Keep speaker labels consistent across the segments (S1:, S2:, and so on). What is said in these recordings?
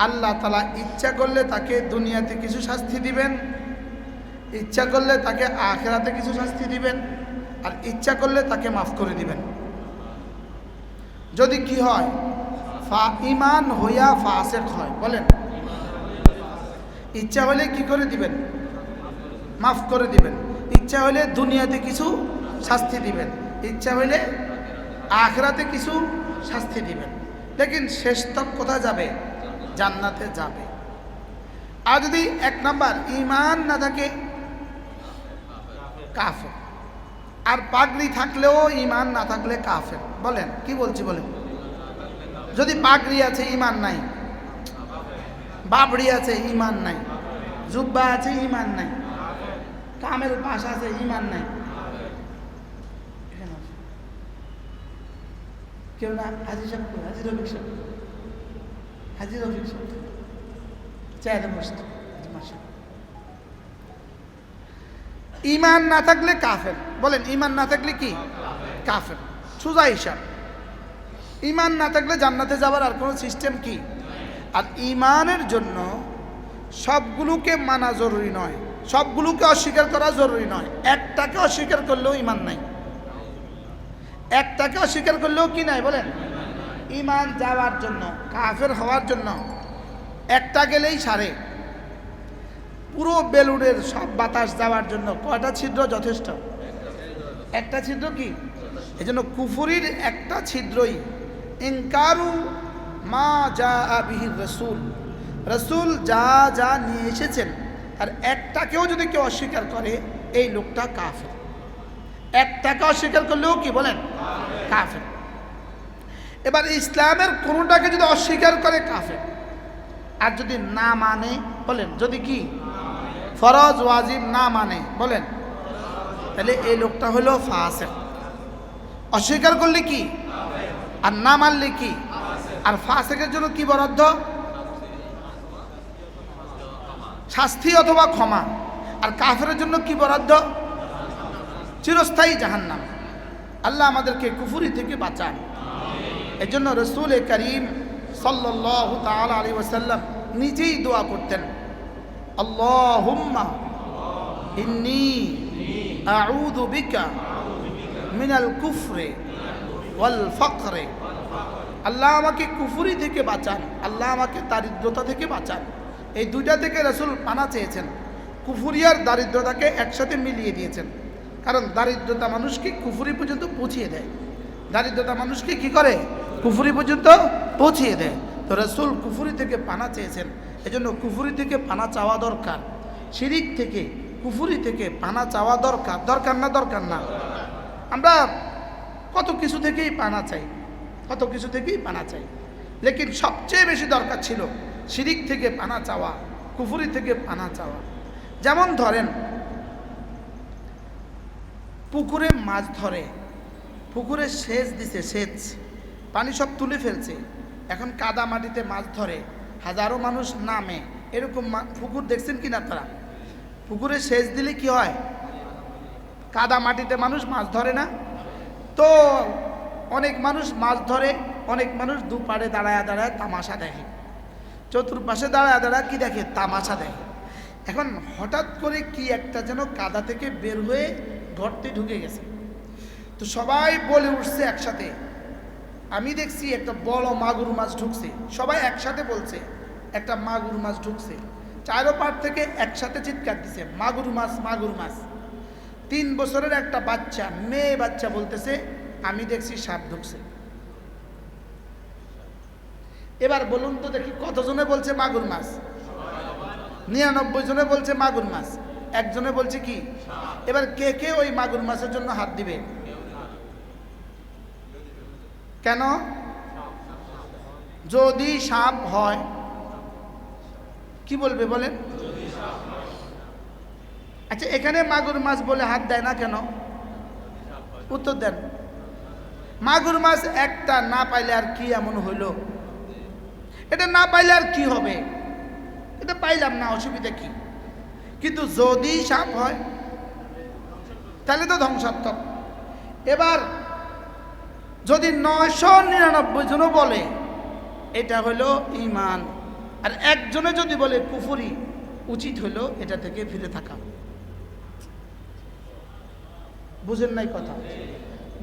S1: আল্লাহ তাআলা ইচ্ছা করলে তাকে দুনিয়াতে কিছু শাস্তি দিবেন, ইচ্ছা করলে তাকে আখিরাতে কিছু শাস্তি দিবেন, আর ইচ্ছা করলে তাকে মাফ করে দিবেন। যদি কি হয়, ঈমান হইয়া ফাসিক হয়, বলেন ইচ্ছা হলে কি করে দিবেন, মাফ করে দিবেন। ইচ্ছা হলে দুনিয়াতে কিছু শাস্তি দিবেন, ইচ্ছা হলে আখিরাতে কিছু শাস্তি দিবেন। লেকিন শেষ তক কোথায় যাবে, জান্নাতে যাবে। আর যদি এক নাম্বার ঈমান না থাকে, কাফের। আর পাগড়ি থাকলেও ঈমান না থাকলে কাফের। বলেন কি বলছি বলেন। যদি পাগড়ি আছে ঈমান নাই, বাবড়ি আছে ঈমান নাই, জুব্বা আছে ঈমান নাই, কামের পাশ আছে ঈমান নাই, কেউ না হাজি সাহেব, হাজি রফিক সাহেব, হাজি রফিক সাহেব চাইতে বসতে। ঈমান না থাকলে কাফের। বলেন ঈমান না থাকলে কি, কাফের। সোজা হিসাব। ঈমান না থাকলে জান্নাতে যাবার আর কোনো সিস্টেম কি। আর ঈমানের জন্য সবগুলোকে মানা জরুরি নয়, সবগুলোকে অস্বীকার করা জরুরি নয়। একটাকে অস্বীকার করলেও ঈমান নাই, একটাকে অস্বীকার করলেও কি নাই বলেন। ঈমান যাওয়ার জন্য, কাফের হওয়ার জন্য একটা গেলেই সারে। পুরো বেলুনের সব বাতাস যাওয়ার জন্য কয়টা ছিদ্র যথেষ্ট? একটা ছিদ্র কি। এই জন্য কুফরির একটা ছিদ্রই, ইনকারু মা যা বিহি রসুল, রসুল যা যা নিয়ে এসেছেন আর একটাকেও যদি কেউ অস্বীকার করে, এই লোকটা কাফের। একটাকে অস্বীকার করলেও কি বলেন, কাফের। এবার ইসলামের কোনোটাকে যদি অস্বীকার করে, কাফের। আর যদি না মানে, বলেন যদি কি ফরজ ওয়াজিব না মানে, বলেন তাহলে এই লোকটা হলো ফাসিক। অস্বীকার করলে কি, আর না মানলে কি। আর ফাসিকের জন্য কি বরাদ্দ, শাস্তি অথবা ক্ষমা। আর কাফেরের জন্য কি বরাদ্দ, চিরস্থায়ী জাহান্নাম। আল্লাহ আমাদেরকে কুফরি থেকে বাঁচান। এজন্য রাসূল করিম সাল্লাল্লাহু তাআলা আলাইহি ওয়াসাল্লাম নিজেই দোয়া করতেন, আল্লাহুম্মা ইন্নী আউযু বিকা মিনাল কুফরি ওয়াল ফাকরি। আল্লাহ আমাকে কুফরি থেকে বাঁচান, আল্লাহ আমাকে দারিদ্রতা থেকে বাঁচান। এই দুইটা থেকে রাসূল পানা চেয়েছেন। কুফরি আর দারিদ্রতাকে একসাথে মিলিয়ে দিয়েছেন, কারণ দারিদ্রতা মানুষকে কুফরি পর্যন্ত পৌঁছিয়ে দেয়। দারিদ্রতা মানুষকে কি করে, কুফরি পর্যন্ত পৌঁছিয়ে দেয়। তো রাসূল কুফরি থেকে পানা চেয়েছেন। এজন্য কুফরি থেকে পানা চাওয়া দরকার। শিরিক থেকে, কুফরি থেকে পানা চাওয়া দরকার। দরকার না, দরকার না। আমরা কত কিছু থেকেই পানা চাই, কত কিছু থেকেই পানা চাই, লেকিন সবচেয়ে বেশি দরকার ছিল শিরিক থেকে পানা চাওয়া, কুফরি থেকে পানা চাওয়া। যেমন ধরেন পুকুরে মাছ ধরে, পুকুরে সেচ দিছে, সেচ পানি সব তুলে ফেলছে, এখন কাদা মাটিতে মাছ ধরে, হাজারো মানুষ নামে। এরকম পুকুর দেখছেন কি না তারা? পুকুরে সেচ দিলে কি হয়, কাদা মাটিতে মানুষ মাছ ধরে না? তো অনেক মানুষ মাছ ধরে, অনেক মানুষ দুপারে দাঁড়ায় দাঁড়ায় তামাশা দেখে, চতুর্পাশে দাঁড়ায় দাঁড়ায় কি দেখে, তামাশা দেখে। এখন হঠাৎ করে কি একটা যেন কাদা থেকে বের হয়ে গর্তে ঢুকে গেছে। তো সবাই বলে উঠছে একসাথে, আমি দেখছি একটা বড় মাগুর মাছ ঢুকছে। সবাই একসাথে বলছে একটা মাগুর মাছ ঢুকছে। চারোপার থেকে একসাথে চিৎকার দিছে, মাগুর মাছ, মাগুর মাছ। 3 বছরের একটা বাচ্চা, মেয়ে বাচ্চা বলতেছে, আমি দেখছি সাপ ঢুকছে। এবার বলুন তো দেখি, কতজনে বলছে মাগুর মাছ? 99 জনে বলছে মাগুর মাছ, একজনে বলছে কি। এবার কে কে ওই মাগুর মাছের জন্য হাত দিবে? কেন? যদি সাপ হয় কি বলবে বলেন? আচ্ছা, এখানে মাগুর মাছ বলে হাত দেয় না কেন? উত্তর দেন। মাগুর মাছ একটা না পাইলে আর কি এমন হইল? এটা না পাইলে আর কি হবে? এটা পাইলাম না, অসুবিধা কি? কিন্তু যদি সাপ হয় তাহলে তো ধ্বংসাত্মক। এবার যদি 999 জনও বলে, এটা হলো ঈমান, আর একজনে যদি বলে কুফরি, উচিত হলো এটা থেকে ফিরে থাকা। বুঝেন নাই কথা?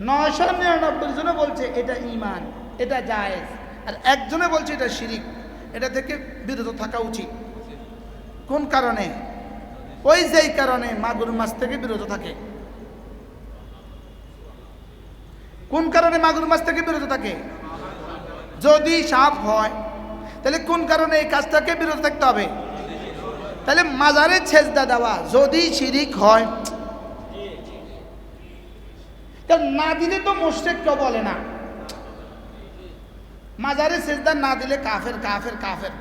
S1: 999 জনে বলছে এটা ঈমান, এটা জায়েজ, আর একজনে বলছে এটা শিরিক, এটা থেকে বিরত থাকা উচিত। কোন কারণে? ওই যেই কারণে মাগুর মাছ থেকে বিরত থাকে। কোন কারণে মাগুর মাছ থেকে বিরত থাকে? যদি সাপ হয়, তাহলে কোন কারণে এই কাজ থেকে বিরত থাকতে হবে? তাহলে মাজারে সেজদা দেওয়া যদি শিরিক হয়, কারণ না দিলে তো মুশরিক কেউ বলে না। মাজারে সেজদা না দিলে কাফের কাফের কাফের,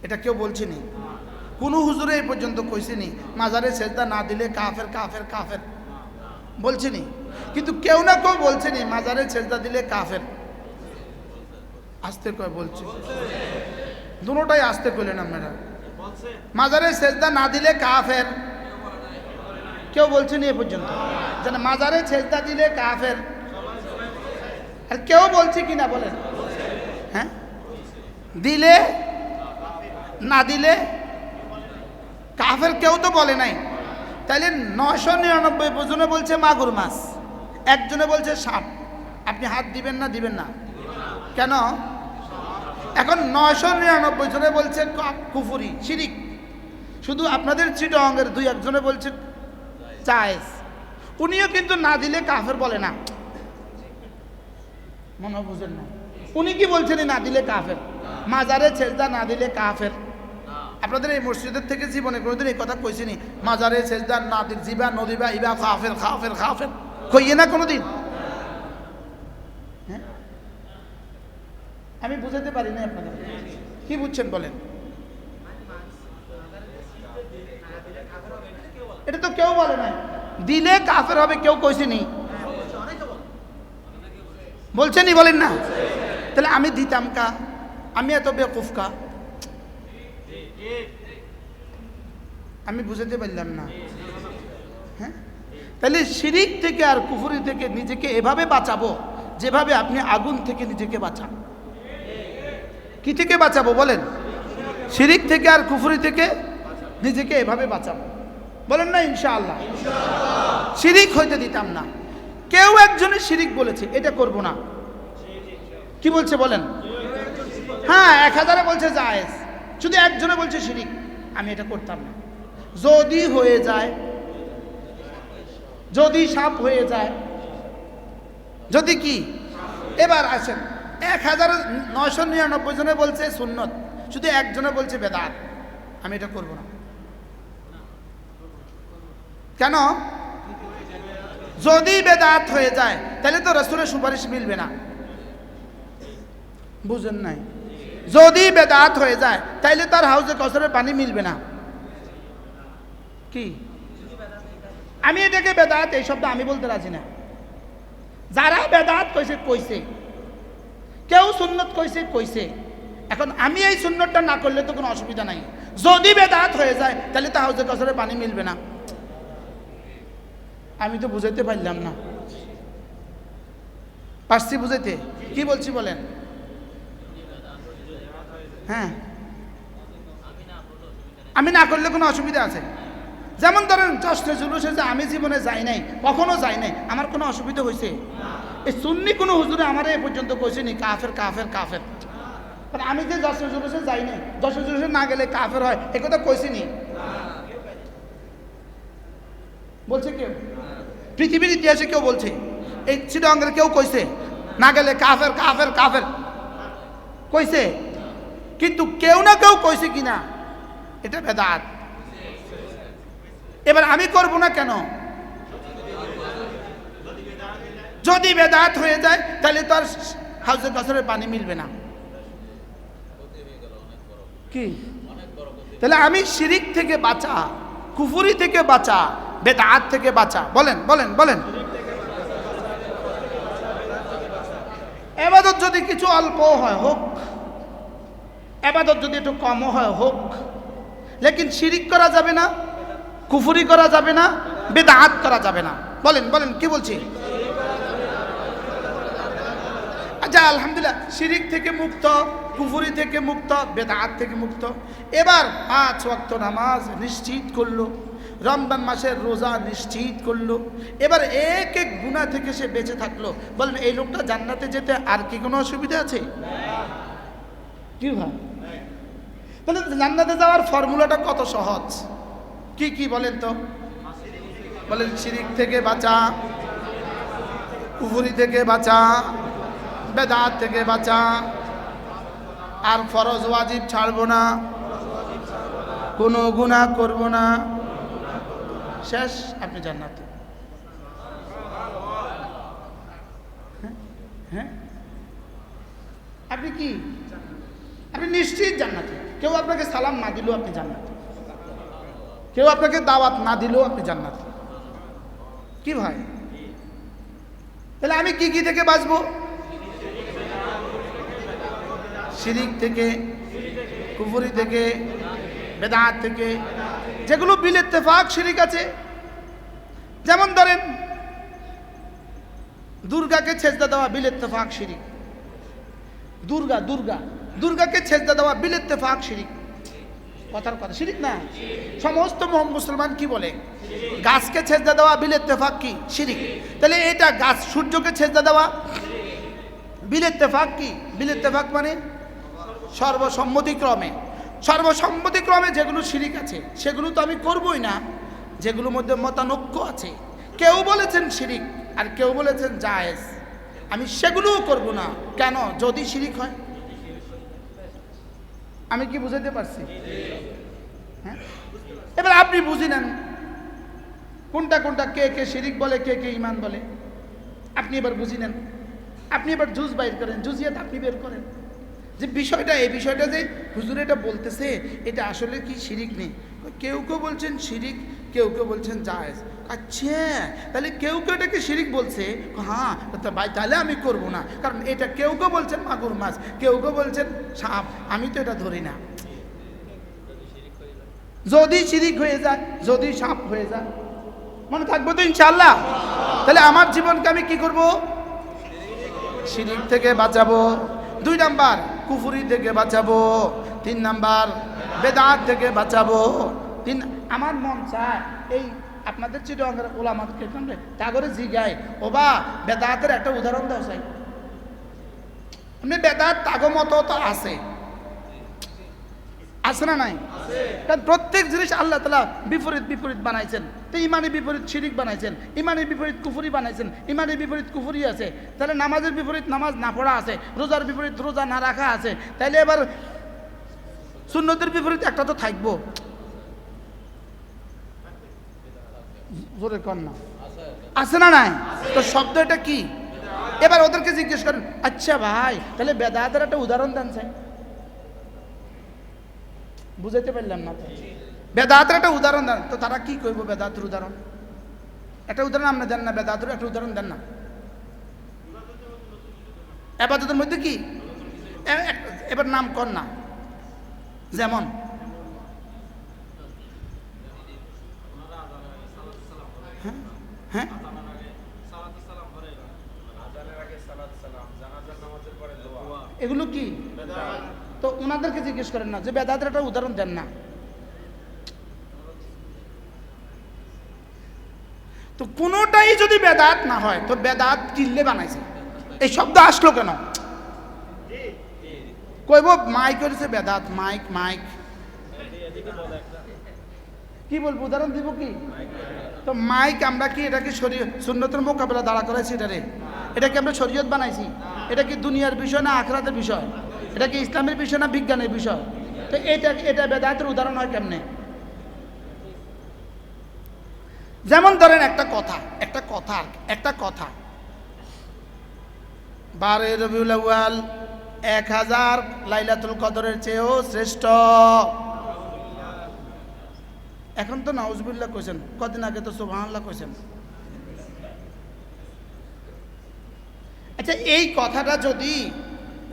S1: এটা কেউ বলছেনি। কোনো হুজুরে এই পর্যন্ত কইছেনি মাজারে সেজদা না দিলে কাফের কাফের কাফের, বলছেনি। কিন্তু কেউ না কেউ বলছেনি মাজারে সেজদা দিলে কাফের। আস্তে কয় বলছে, দুটোটাই আস্তে কইলেন আপনারা। মাজারে সেজদা না দিলে কাফের কেউ বলছেনি এ পর্যন্ত, যেন মাজারে সেজদা দিলে কাফের। আর কেউ বলছে কিনা বলেন? হ্যাঁ, দিলে না দিলে কাফের কেউ তো বলে নাই। তাইলে 999 জনে বলছে মাগুর মাছ, একজনে বলছে সাপ। আপনি হাত দিবেন না দিবেন না? কেন? এখন 999 জনে বলছে কুফরি শিরিক, শুধু আপনাদের চিটাগাঙ্গের 2-1 জনে বলছে জায়েজ। উনিও কিন্তু না দিলে কাফের বলে না, মনে বুঝেন না? উনি কি বলছেন না দিলে কাফের, মাজারে সেজদা না দিলে কাফের। আপনাদের এই মসজিদের থেকে জীবনে কোনোদিন এই কথা কইছিনি মাজারে সেজদা না দিল জিবা নদিবা ইবা কাফের কাফের কাফের, কইয়ে না কোনোদিন? হ্যাঁ, আমি বুঝাতে পারি না আপনাদের, কি বুঝছেন বলেন? এটা তো কেউ বলে না দিলে কাফের হবে, কেউ কইছেনি? বলছেনি বলেন না? তাহলে আমি দিতাম কা? আমি এত বেকুফ কা? আমি বুঝাতে পারলাম না। হ্যাঁ, তাহলে শিরিক থেকে আর কুফরি থেকে নিজেকে এভাবে বাঁচাবো যেভাবে আপনি আগুন থেকে নিজেকে বাঁচান। কি থেকে বাঁচাবো বলেন? শিরিক থেকে আর কুফরি থেকে নিজেকে এভাবে বাঁচাবো, বলেন না ইনশাআল্লাহ? শিরিক হইতে দিতাম না। কেউ একজনের শিরিক বলেছে এটা করব না, কি বলছে বলেন? হ্যাঁ, 1000-এ বলছে জায়েজ, শুধু একজনে বলছে শিরিক, আমি এটা করতাম না। যদি হয়ে যায়, যদি সাপ হয়ে যায়, যদি কি, এবার আসেন 1999 জনে বলছে সুন্নত, শুধু একজনে বলছে বেদাত, আমি এটা করব না। কেন? যদি বেদাত হয়ে যায় তাহলে তো রাসূলের সুপারিশ মিলবে না। বুঝেন নাই? যদি বেদাত হয়ে যায় তাইলে তার হাউজে কাউসারের পানি মিলবে না। কি? আমি এটাকে বেদাত এই শব্দ আমি বলতে রাজি না। যারা বেদাত কইছে কইছে, কেউ সুন্নত কইছে কইছে। এখন আমি এই সুন্নতটা না করলে তো কোনো অসুবিধা নাই। যদি বেদাত হয়ে যায় তাহলে তো হাউজে কাউসারের পানি মিলবে না। আমি তো বুঝাইতে পারলাম না, পারছি বুঝাইতে? কি বলছি বলেন? হ্যাঁ, আমি না করলে কোনো অসুবিধা আছে? যেমন ধরেন জশ্নে জুলুসে যে আমি জীবনে যাই নাই, কখনো যাই নাই, আমার কোনো অসুবিধা হয়েছে? এই সুন্নি কোনো হুজুরে আমার এ পর্যন্ত কইছেনি কাফের কাফের কাফের। আমি যে জশ্নে জুলুসে যাই নাই, জশ্নে জুলুসে না গেলে কাফের হয়, এ কথা কইছিনি? বলছে কেউ? পৃথিবীর ইতিহাসে কেউ বলছে? এই চিটাগাঙ্গের কেউ কইছে না গেলে কাফের কাফের কাফের? কইছে? কিন্তু কেউ না কেউ কইছে কিনা এটা বেদাত। এবার আমি করব না কেন? যদি বেদাত হয়ে যায় তাহলে তো আর হাউজে কাউসারের পানি মিলবে না। কি? তাহলে আমি শিরিক থেকে বাঁচা, কুফরি থেকে বাঁচা, বেদাত থেকে বাঁচা, বলেন বলেন বলেন। ইবাদত যদি কিছু অল্প হয় হোক, ইবাদত যদি একটু কম হয় হোক, লেকিন শিরিক করা যাবে না, কুফরি করা যাবে না, বেদাত করা যাবে না। বলেন বলেন কি বলছি? আচ্ছা আলহামদুলিল্লাহ, শিরিক থেকে মুক্ত কুফরি থেকে মুক্ত, বেদাত থেকে মুক্ত। এবার 5 ওয়াক্ত নামাজ নিশ্চিত করলো, রমজান মাসের রোজা নিশ্চিত করলো, এবার এক এক গুনাহ থেকে সে বেঁচে থাকলো। বলেন এই লোকটা জান্নাতে যেতে আর কি কোনো অসুবিধা আছে? কি ভাই? তাহলে জান্নাতে যাওয়ার ফর্মুলাটা কত সহজ। কি কি বলেন তো? বলেন শিরিক থেকে বাঁচা, কুফরি থেকে বাঁচা, বেদাত থেকে বাঁচা, আর ফরজ ওয়াজিব ছাড়বো না, কোনো গুনাহ করব না, শেষ আপনি জান্নাতে। হ্যাঁ, আপনি কি? আপনি নিশ্চিত জান্নাতে। কেউ আপনাকে সালাম না দিলেও আপনি জান্নাতে, কেউ আপনাকে দাওয়াত না দিলেও আপনি জান্নাতে। কি ভাই? তাহলে আমি কি কি থেকে বাঁচবো? শিরিক থেকে, কুফরি থেকে, বেদাত থেকে, যেগুলো বিল ইত্তেফাক শিরিক আছে। যেমন ধরেন দুর্গাকে সেজদা দেওয়া বিল ইত্তেফাক শিরিক। দুর্গাকে সেজদা দেওয়া বিল ইত্তেফাক শিরিক। কথার কথা শিরিক না? সমস্ত মুসলমান কি বলে? গাছকে সেজদা দেওয়া বিল ইত্তেফাক কি? শিরিক। তাহলে এটা গাছ, সূর্যকে সেজদা দেওয়া বিল ইত্তেফাক কি? বিল ইত্তেফাক মানে সর্বসম্মতিক্রমে যেগুলো শিরিক আছে সেগুলো তো আমি করবই না। যেগুলোর মধ্যে মতানৈক্য আছে, কেউ বলেছেন শিরিক আর কেউ বলেছেন জায়েজ, আমি সেগুলোও করব না। কেন? যদি শিরিক হয়। আমি কি বুঝাতে পারছি? হ্যাঁ, এবার আপনি বুঝি নেন কোনটা কোনটা, কে কে শিরিক বলে, কে কে ঈমান বলে। আপনি এবার বুঝি নেন, আপনি এবার জুজ বাইর করেন, জুজিয়াত আপনি বের করেন যে বিষয়টা, এই বিষয়টা যে হুজুর এটা বলতেছে এটা আসলে কি শিরিক নেই। কেউ কেউ বলছেন শিরিক, কেউ কেউ বলছেন জায়েজ। আচ্ছা, তাহলে কেউ কেউ এটাকে শিরিক বলছে, হ্যাঁ ভাই তাহলে আমি করব না, কারণ এটা কেউ কেউ বলছেন মাগুর মাছ, কেউ কেউ বলছেন সাপ, আমি তো এটা ধরি না। যদি শিরিক হয়ে যায়, যদি সাপ হয়ে যায়, মনে থাকবো তো ইনশাআল্লাহ। তাহলে আমার জীবনকে আমি কি করব? শিরিক থেকে বাঁচাবো। 2 নাম্বার কুফরি থেকে বাঁচাবো। 3 নাম্বার বেদাত থেকে বাঁচাবো। আমার মন চায় এই আপনাদের চিটাগাঙ্গের ওলামাকে তাগরে জিগায়, ওবা বেদাতের একটা উদাহরণ দাও চাই। আপনি বেদাত তাগমত তো আছে না নাই? কারণ প্রত্যেক জিনিস আল্লাহ তাআলা বিপরীত বিপরীত বানাইছেন। তো ইমানের বিপরীত শিরিক বানাইছেন, ইমানের বিপরীত কুফরি বানাইছেন, ইমানের বিপরীত কুফরি আছে। তাহলে নামাজের বিপরীত নামাজ না পড়া আছে, রোজার বিপরীত রোজা না রাখা আছে। তাইলে এবার সুন্নতের বিপরীত একটা তো থাকবো। জোরে কর না, আছে না নাই? তো শব্দ এটা কি? এবার ওদেরকে জিজ্ঞেস করেন, আচ্ছা ভাই তাহলে বেদাতের একটা উদাহরণ দেন চাই। বুঝাইতে পারলাম না তো? বেদাতের একটা উদাহরণ দেন। তো তারা কি কইব? বেদাতের উদাহরণ একটা উদাহরণ আপনি দেন না, বেদাতের একটা উদাহরণ দেন না। ইবাদতের মধ্যে কি? এবার নাম কর না। যেমন হ্যাঁ, এগুলো কি? তো ওনাদেরকে জিজ্ঞেস করেন না যে বেদাতের একটা উদাহরণ দেন না। তো কোনোটাই যদি বেদাত না হয় তো বেদাত কিল্লে বানাইছে, এই শব্দ আসলো কেন? কইব মাইক করেছে বেদাত, মাইক মাইক কি বলবো? উদাহরণ দিব কি? তো মাইক আমরা কি এটাকে সুন্নতের মোকাবেলা দাঁড়া করাইছি? এটাকে আমরা শরীয়ত বানাইছি? এটা কি দুনিয়ার বিষয় না আখিরাতের বিষয়? এটা কি ইসলামের বিষয় না বিজ্ঞানের বিষয়? তো এটা বেদাতের উদাহরণ হয় কেমনে? যেমন ধরেন একটা কথা 12 রবিউল আউয়াল 1000 লাইলাতুল কদরের চেয়েও শ্রেষ্ঠ। এখন তো নাউজুবিল্লাহ কইছেন, কদিন আগে তো সুবহানাল্লাহ কইছেন। আচ্ছা, এই কথাটা যদি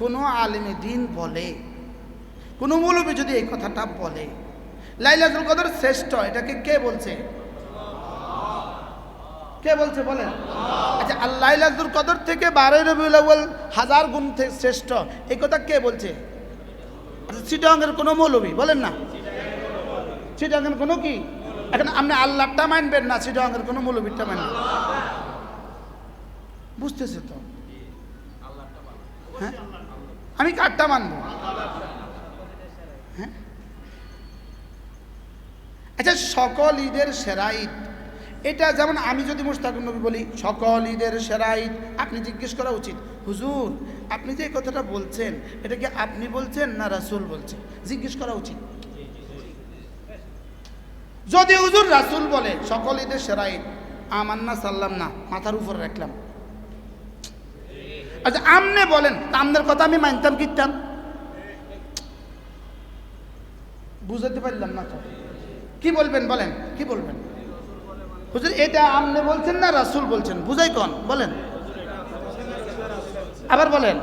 S1: কোনো আলেমে দিন বলে, কোনো মৌলবী যদি এই কথাটা বলে লাইলাতুল কদর শ্রেষ্ঠ, এটাকে কে বলছে? কে বলছে বলেন? আচ্ছা, লাইলাতুল কদর থেকে 12 রবিউল আউয়াল 1000 গুণ শ্রেষ্ঠ, এই কথা কে বলছে? আচ্ছা, চিটাগাংয়ের কোনো মৌলবী বলেন না, চিটাগাংয়ের কোনো কি, এখন আপনি আল্লাহটা মানবেন না চিটাগাংয়ের কোনো মৌলবীরটা মানবেন? বুঝতেছে তো? হ্যাঁ, আমি কারটা মানবো? হ্যাঁ, আচ্ছা, সকল ঈদের সেরা ঈদ, এটা যেমন আমি যদি মুশতাকুর নবী বলি সকল ঈদের সেরা ঈদ, আপনি জিজ্ঞেস করা উচিত, হুজুর আপনি যে কথাটা বলছেন এটা কি আপনি বলছেন না রাসূল বলছেন? জিজ্ঞেস করা উচিত। যদি হুজুর রাসূল বলে সকল ঈদের সেরা ঈদ, আমান্না সাল্লাম না, মাথার উপর রাখলাম। আচ্ছা, আমনে বলেন, আমনের কথা আমি মানতাম কিতাম? বুঝাতে পারলাম না তো, কি বলবেন বলেন, কি বলবেন? হুজুর এটা আমনে বলছেন না রাসূল বলছেন, বুঝাই কোন বলেন, আবার বলেন,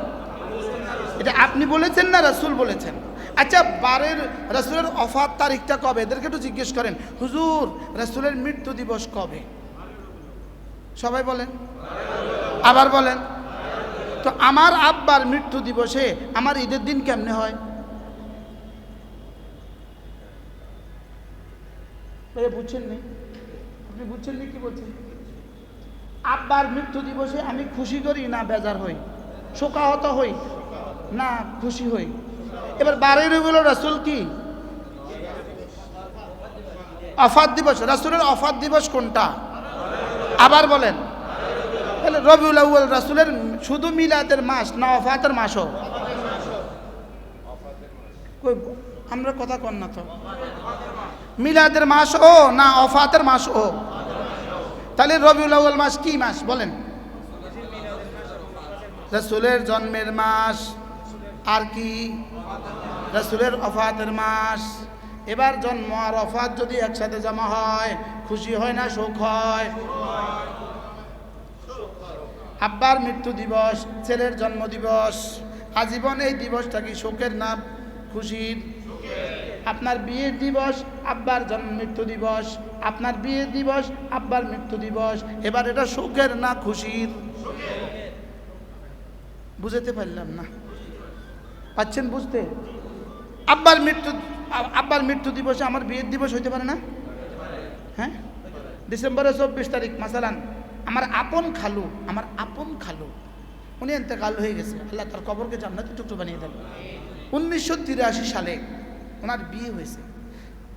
S1: এটা আপনি বলেছেন না রাসূল বলেছেন? আচ্ছা, বারের রাসূলের ওফাত তারিখটা কবে, এদেরকে একটু জিজ্ঞেস করেন, হুজুর রাসূলের মৃত্যু দিবস কবে? সবাই বলেন, আবার বলেন। তো আমার আব্বার মৃত্যু দিবসে আমার ঈদের দিন কেমনে হয়? বুঝছেন নি? আপনি বুঝছেন নি কি বলছেন? আব্বার মৃত্যু দিবসে আমি খুশি করি না বেজার হই, শোকাহত হই না খুশি হই? এবার 12 রবিউল রাসূল কি ওফাত দিবস, রাসূলের ওফাত দিবস কোনটা? আবার বলেন। তাহলে রবিউল আউয়াল রাসূলের শুধু মিলাদের মাস না ওফাতের মাসও? কই আমরা কথা কন না তো, মিলাদের মাস ও না ওফাতের মাস ও? তাহলে রবিউল আউয়াল মাস কি মাস বলেন? রাসূলের জন্মের মাস, আর কি রাসূলের ওফাতের মাস। এবার জন্ম আর ওফাত যদি একসাথে জমা হয়, খুশি হয় না শোক হয়? আব্বার মৃত্যু দিবস, ছেলের জন্ম দিবস, আজীবন এই দিবসটা কি শোকের না খুশির? আপনার বিয়ের দিবস আব্বার মৃত্যু দিবস, আপনার বিয়ের দিবস আব্বার মৃত্যু দিবস, এবার এটা শোকের না খুশির? বুঝতে পারলাম না, পাচ্ছেন বুঝতে? আব্বার মৃত্যু দিবসে আমার বিয়ের দিবস হইতে পারে না? হ্যাঁ, ডিসেম্বরের 24 তারিখ মাসালান আমার আপন খালু উনি ইন্তেকাল হয়ে গেছে, আল্লাহ তার কবরকে জান্নাতের টুকরো বানিয়ে দেন। 1983 সালে ওনার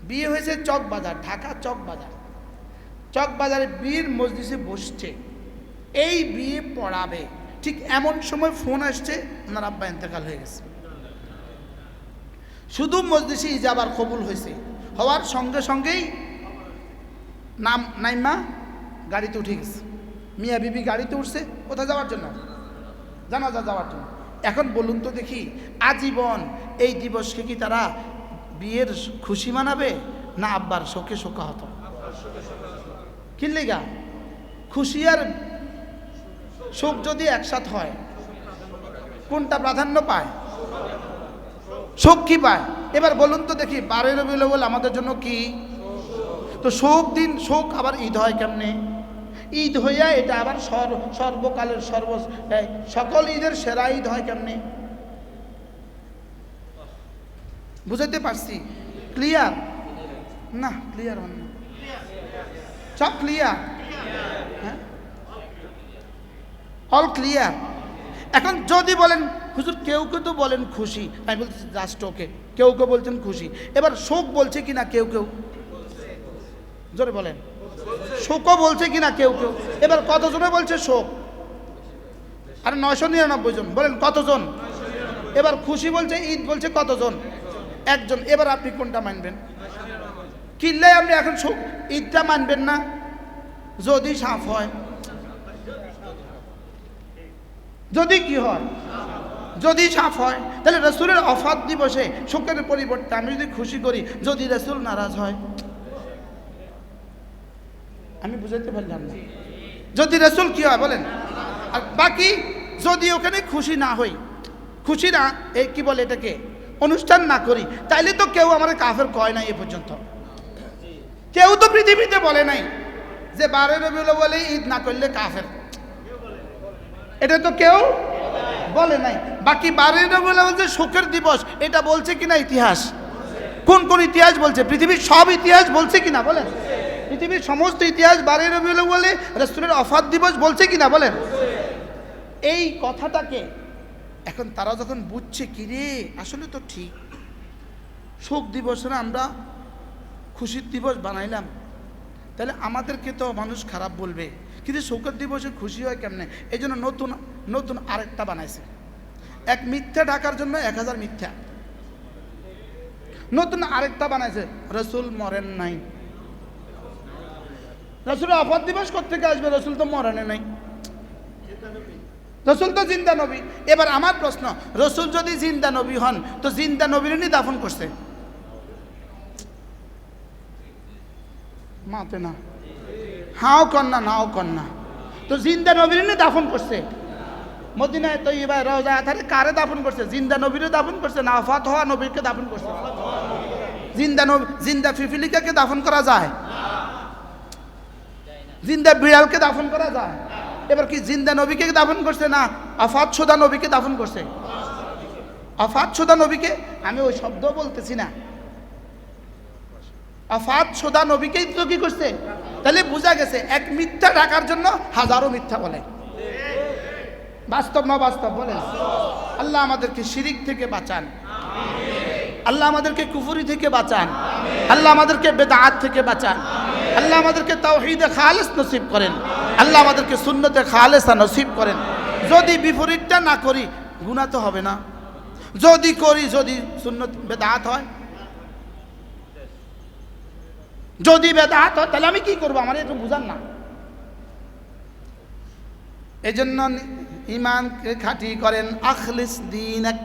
S1: বিয়ে হয়েছে চকবাজার, ঢাকা চকবাজারে বিয়ের মজলিসে বসছে, এই বিয়ে পড়াবে, ঠিক এমন সময় ফোন আসছে ওনার আব্বা ইন্তেকাল হয়ে গেছে। শুধু মজলিসে ইজাবার কবুল হয়েছে, হওয়ার সঙ্গে সঙ্গেই নাইমা গাড়িতে উঠে গেছে, মিয়া বিবি গাড়িতে উঠছে কোথায় যাওয়ার জন্য? জানাজা যাওয়ার জন্য। এখন বলুন তো দেখি, আজীবন এই দিবসকে কি তারা বিয়ের খুশি মানাবে না আব্বার শোকে শোকাহত? কি লেগা? খুশি আর শোক যদি একসাথে হয় কোনটা প্রাধান্য পায়? শোক কি পায়? এবার বলুন তো দেখি, 12 রবিউল আউয়াল আমাদের জন্য কি? তো শোক আবার ঈদ হয় কেমনে? ঈদ হইয়া এটা আবার সর্বকালের সকল ঈদের সেরা ঈদ হয় কেমনে? বুঝাইতে পারছি? ক্লিয়ার না? ক্লিয়ার হন না, সব ক্লিয়ার? হ্যাঁ, অল ক্লিয়ার। এখন যদি বলেন হুজুর কেউ তো বলেন খুশি, আমি বলছি জাস্ট ওকে, কেউ বলছেন খুশি, এবার শোক বলছে কিনা কেউ জোরে বলেন, শোকও বলছে কিনা কেউ? এবার কতজনে বলছে শোক? আর 999 জন, বলেন কতজন? এবার খুশি বলছে, ঈদ বলছে কতজন? একজন। এবার আপনি কোনটা মানবেন? কিনলে আপনি এখন ঈদটা মানবেন না যদি সাফ হয়? যদি কি হয়? যদি সাফ হয়, তাহলে রাসূলের ওফাত দিবসে শোকের পরিবর্তে আমি যদি খুশি করি, যদি রাসূল নারাজ হয়? আমি বুঝাইতে পারলাম না। যদি রাসূল কি হয় বলেন? আর বাকি যদি ওখানে খুশি না হই, খুশি না এই কি বলে এটাকে অনুষ্ঠান না করি, তাইলে তো কেউ আমার কাফের কয় নাই এ পর্যন্ত। কেউ তো পৃথিবীতে বলে নাই যে 12 রবিউল আউয়ালে ঈদ না করলে কাফের, এটা তো কেউ বলে নাই। বাকি 12 রবিউল আউয়াল যে শোকের দিবস এটা বলছে কিনা ইতিহাস? কোন কোন ইতিহাস বলছে? পৃথিবীর সব ইতিহাস বলছে কিনা বলেন? পৃথিবীর সমস্ত ইতিহাস 12 রবিউল আউয়ালে রাসূলের ওফাত দিবস বলছে কিনা বলেন? এই কথাটাকে এখন তারা যখন বুঝছে কি রে আসলে তো ঠিক, শোক দিবসে আমরা খুশির দিবস বানাইলাম, তাহলে আমাদেরকে তো মানুষ খারাপ বলবে, কিন্তু শোকের দিবসে খুশি হয় কেমনে? এই জন্য নতুন নতুন আরেকটা বানাইছে। এক মিথ্যা ঢাকার জন্য 1000 মিথ্যা। নতুন আরেকটা বানাইছে, রসুল মরেন নাই। রসুলের ওফাত দিবস কোত্থেকে আসবে? রসুল তো মরেন নাই, রসুল তো জিন্দা নবী। এবার আমার প্রশ্ন, রসুল যদি জিন্দা নবী হন তো জিন্দা নবীর নি দাফন করছে? মাতে না, হাও কন্যা নাও কন্যা, তো জিন্দা নবীর নি দাফন করছে। মদিনায় তৈয়বায় রওজা আথারে কারে দাফন করছে? জিন্দা নবীরে দাফন করছে না ওফাত হওয়া নবীকে দাফন করছে? জিন্দা নবী, জিন্দা ফিফিলিকাকে দাফন করা যায়? জিন্দা বিড়ালকে দাফন করা যায়? এবার কি জিন্দা নবীকে দাফন করছে না ওফাত শুদা নবীকে দাফন করছে? ওফাত শুদা নবীকে, আমি ওই শব্দ বলতেছি না, ওফাত শুদা নবীকেই তো কি করছে? তাহলে বোঝা গেছে এক মিথ্যা ঢাকার জন্য হাজারো মিথ্যা বলে। বাস্তব না বাস্তব বলেন? আল্লাহ আমাদেরকে শিরিক থেকে বাঁচান, আল্লাহ আমাদেরকে কুফরি থেকে বাঁচান, আল্লাহ আমাদেরকে বেদাত থেকে বাঁচান, আল্লাহ আমাদেরকে তাওহীদে খালেস নসিব করেন, আল্লাহ আমাদেরকে সুন্নতে খালেসা নসিব করেন। যদি বিপরীতটা না করি গুনাহ তো হবে না, যদি করি, যদি সুন্নত বেদাত হয়, যদি বেদাত হয় তাহলে আমি কি করবো? আমার একটু বুঝান না। এই জন্য ইমানকে খাঁটি করেন। আখলিস দীনাক,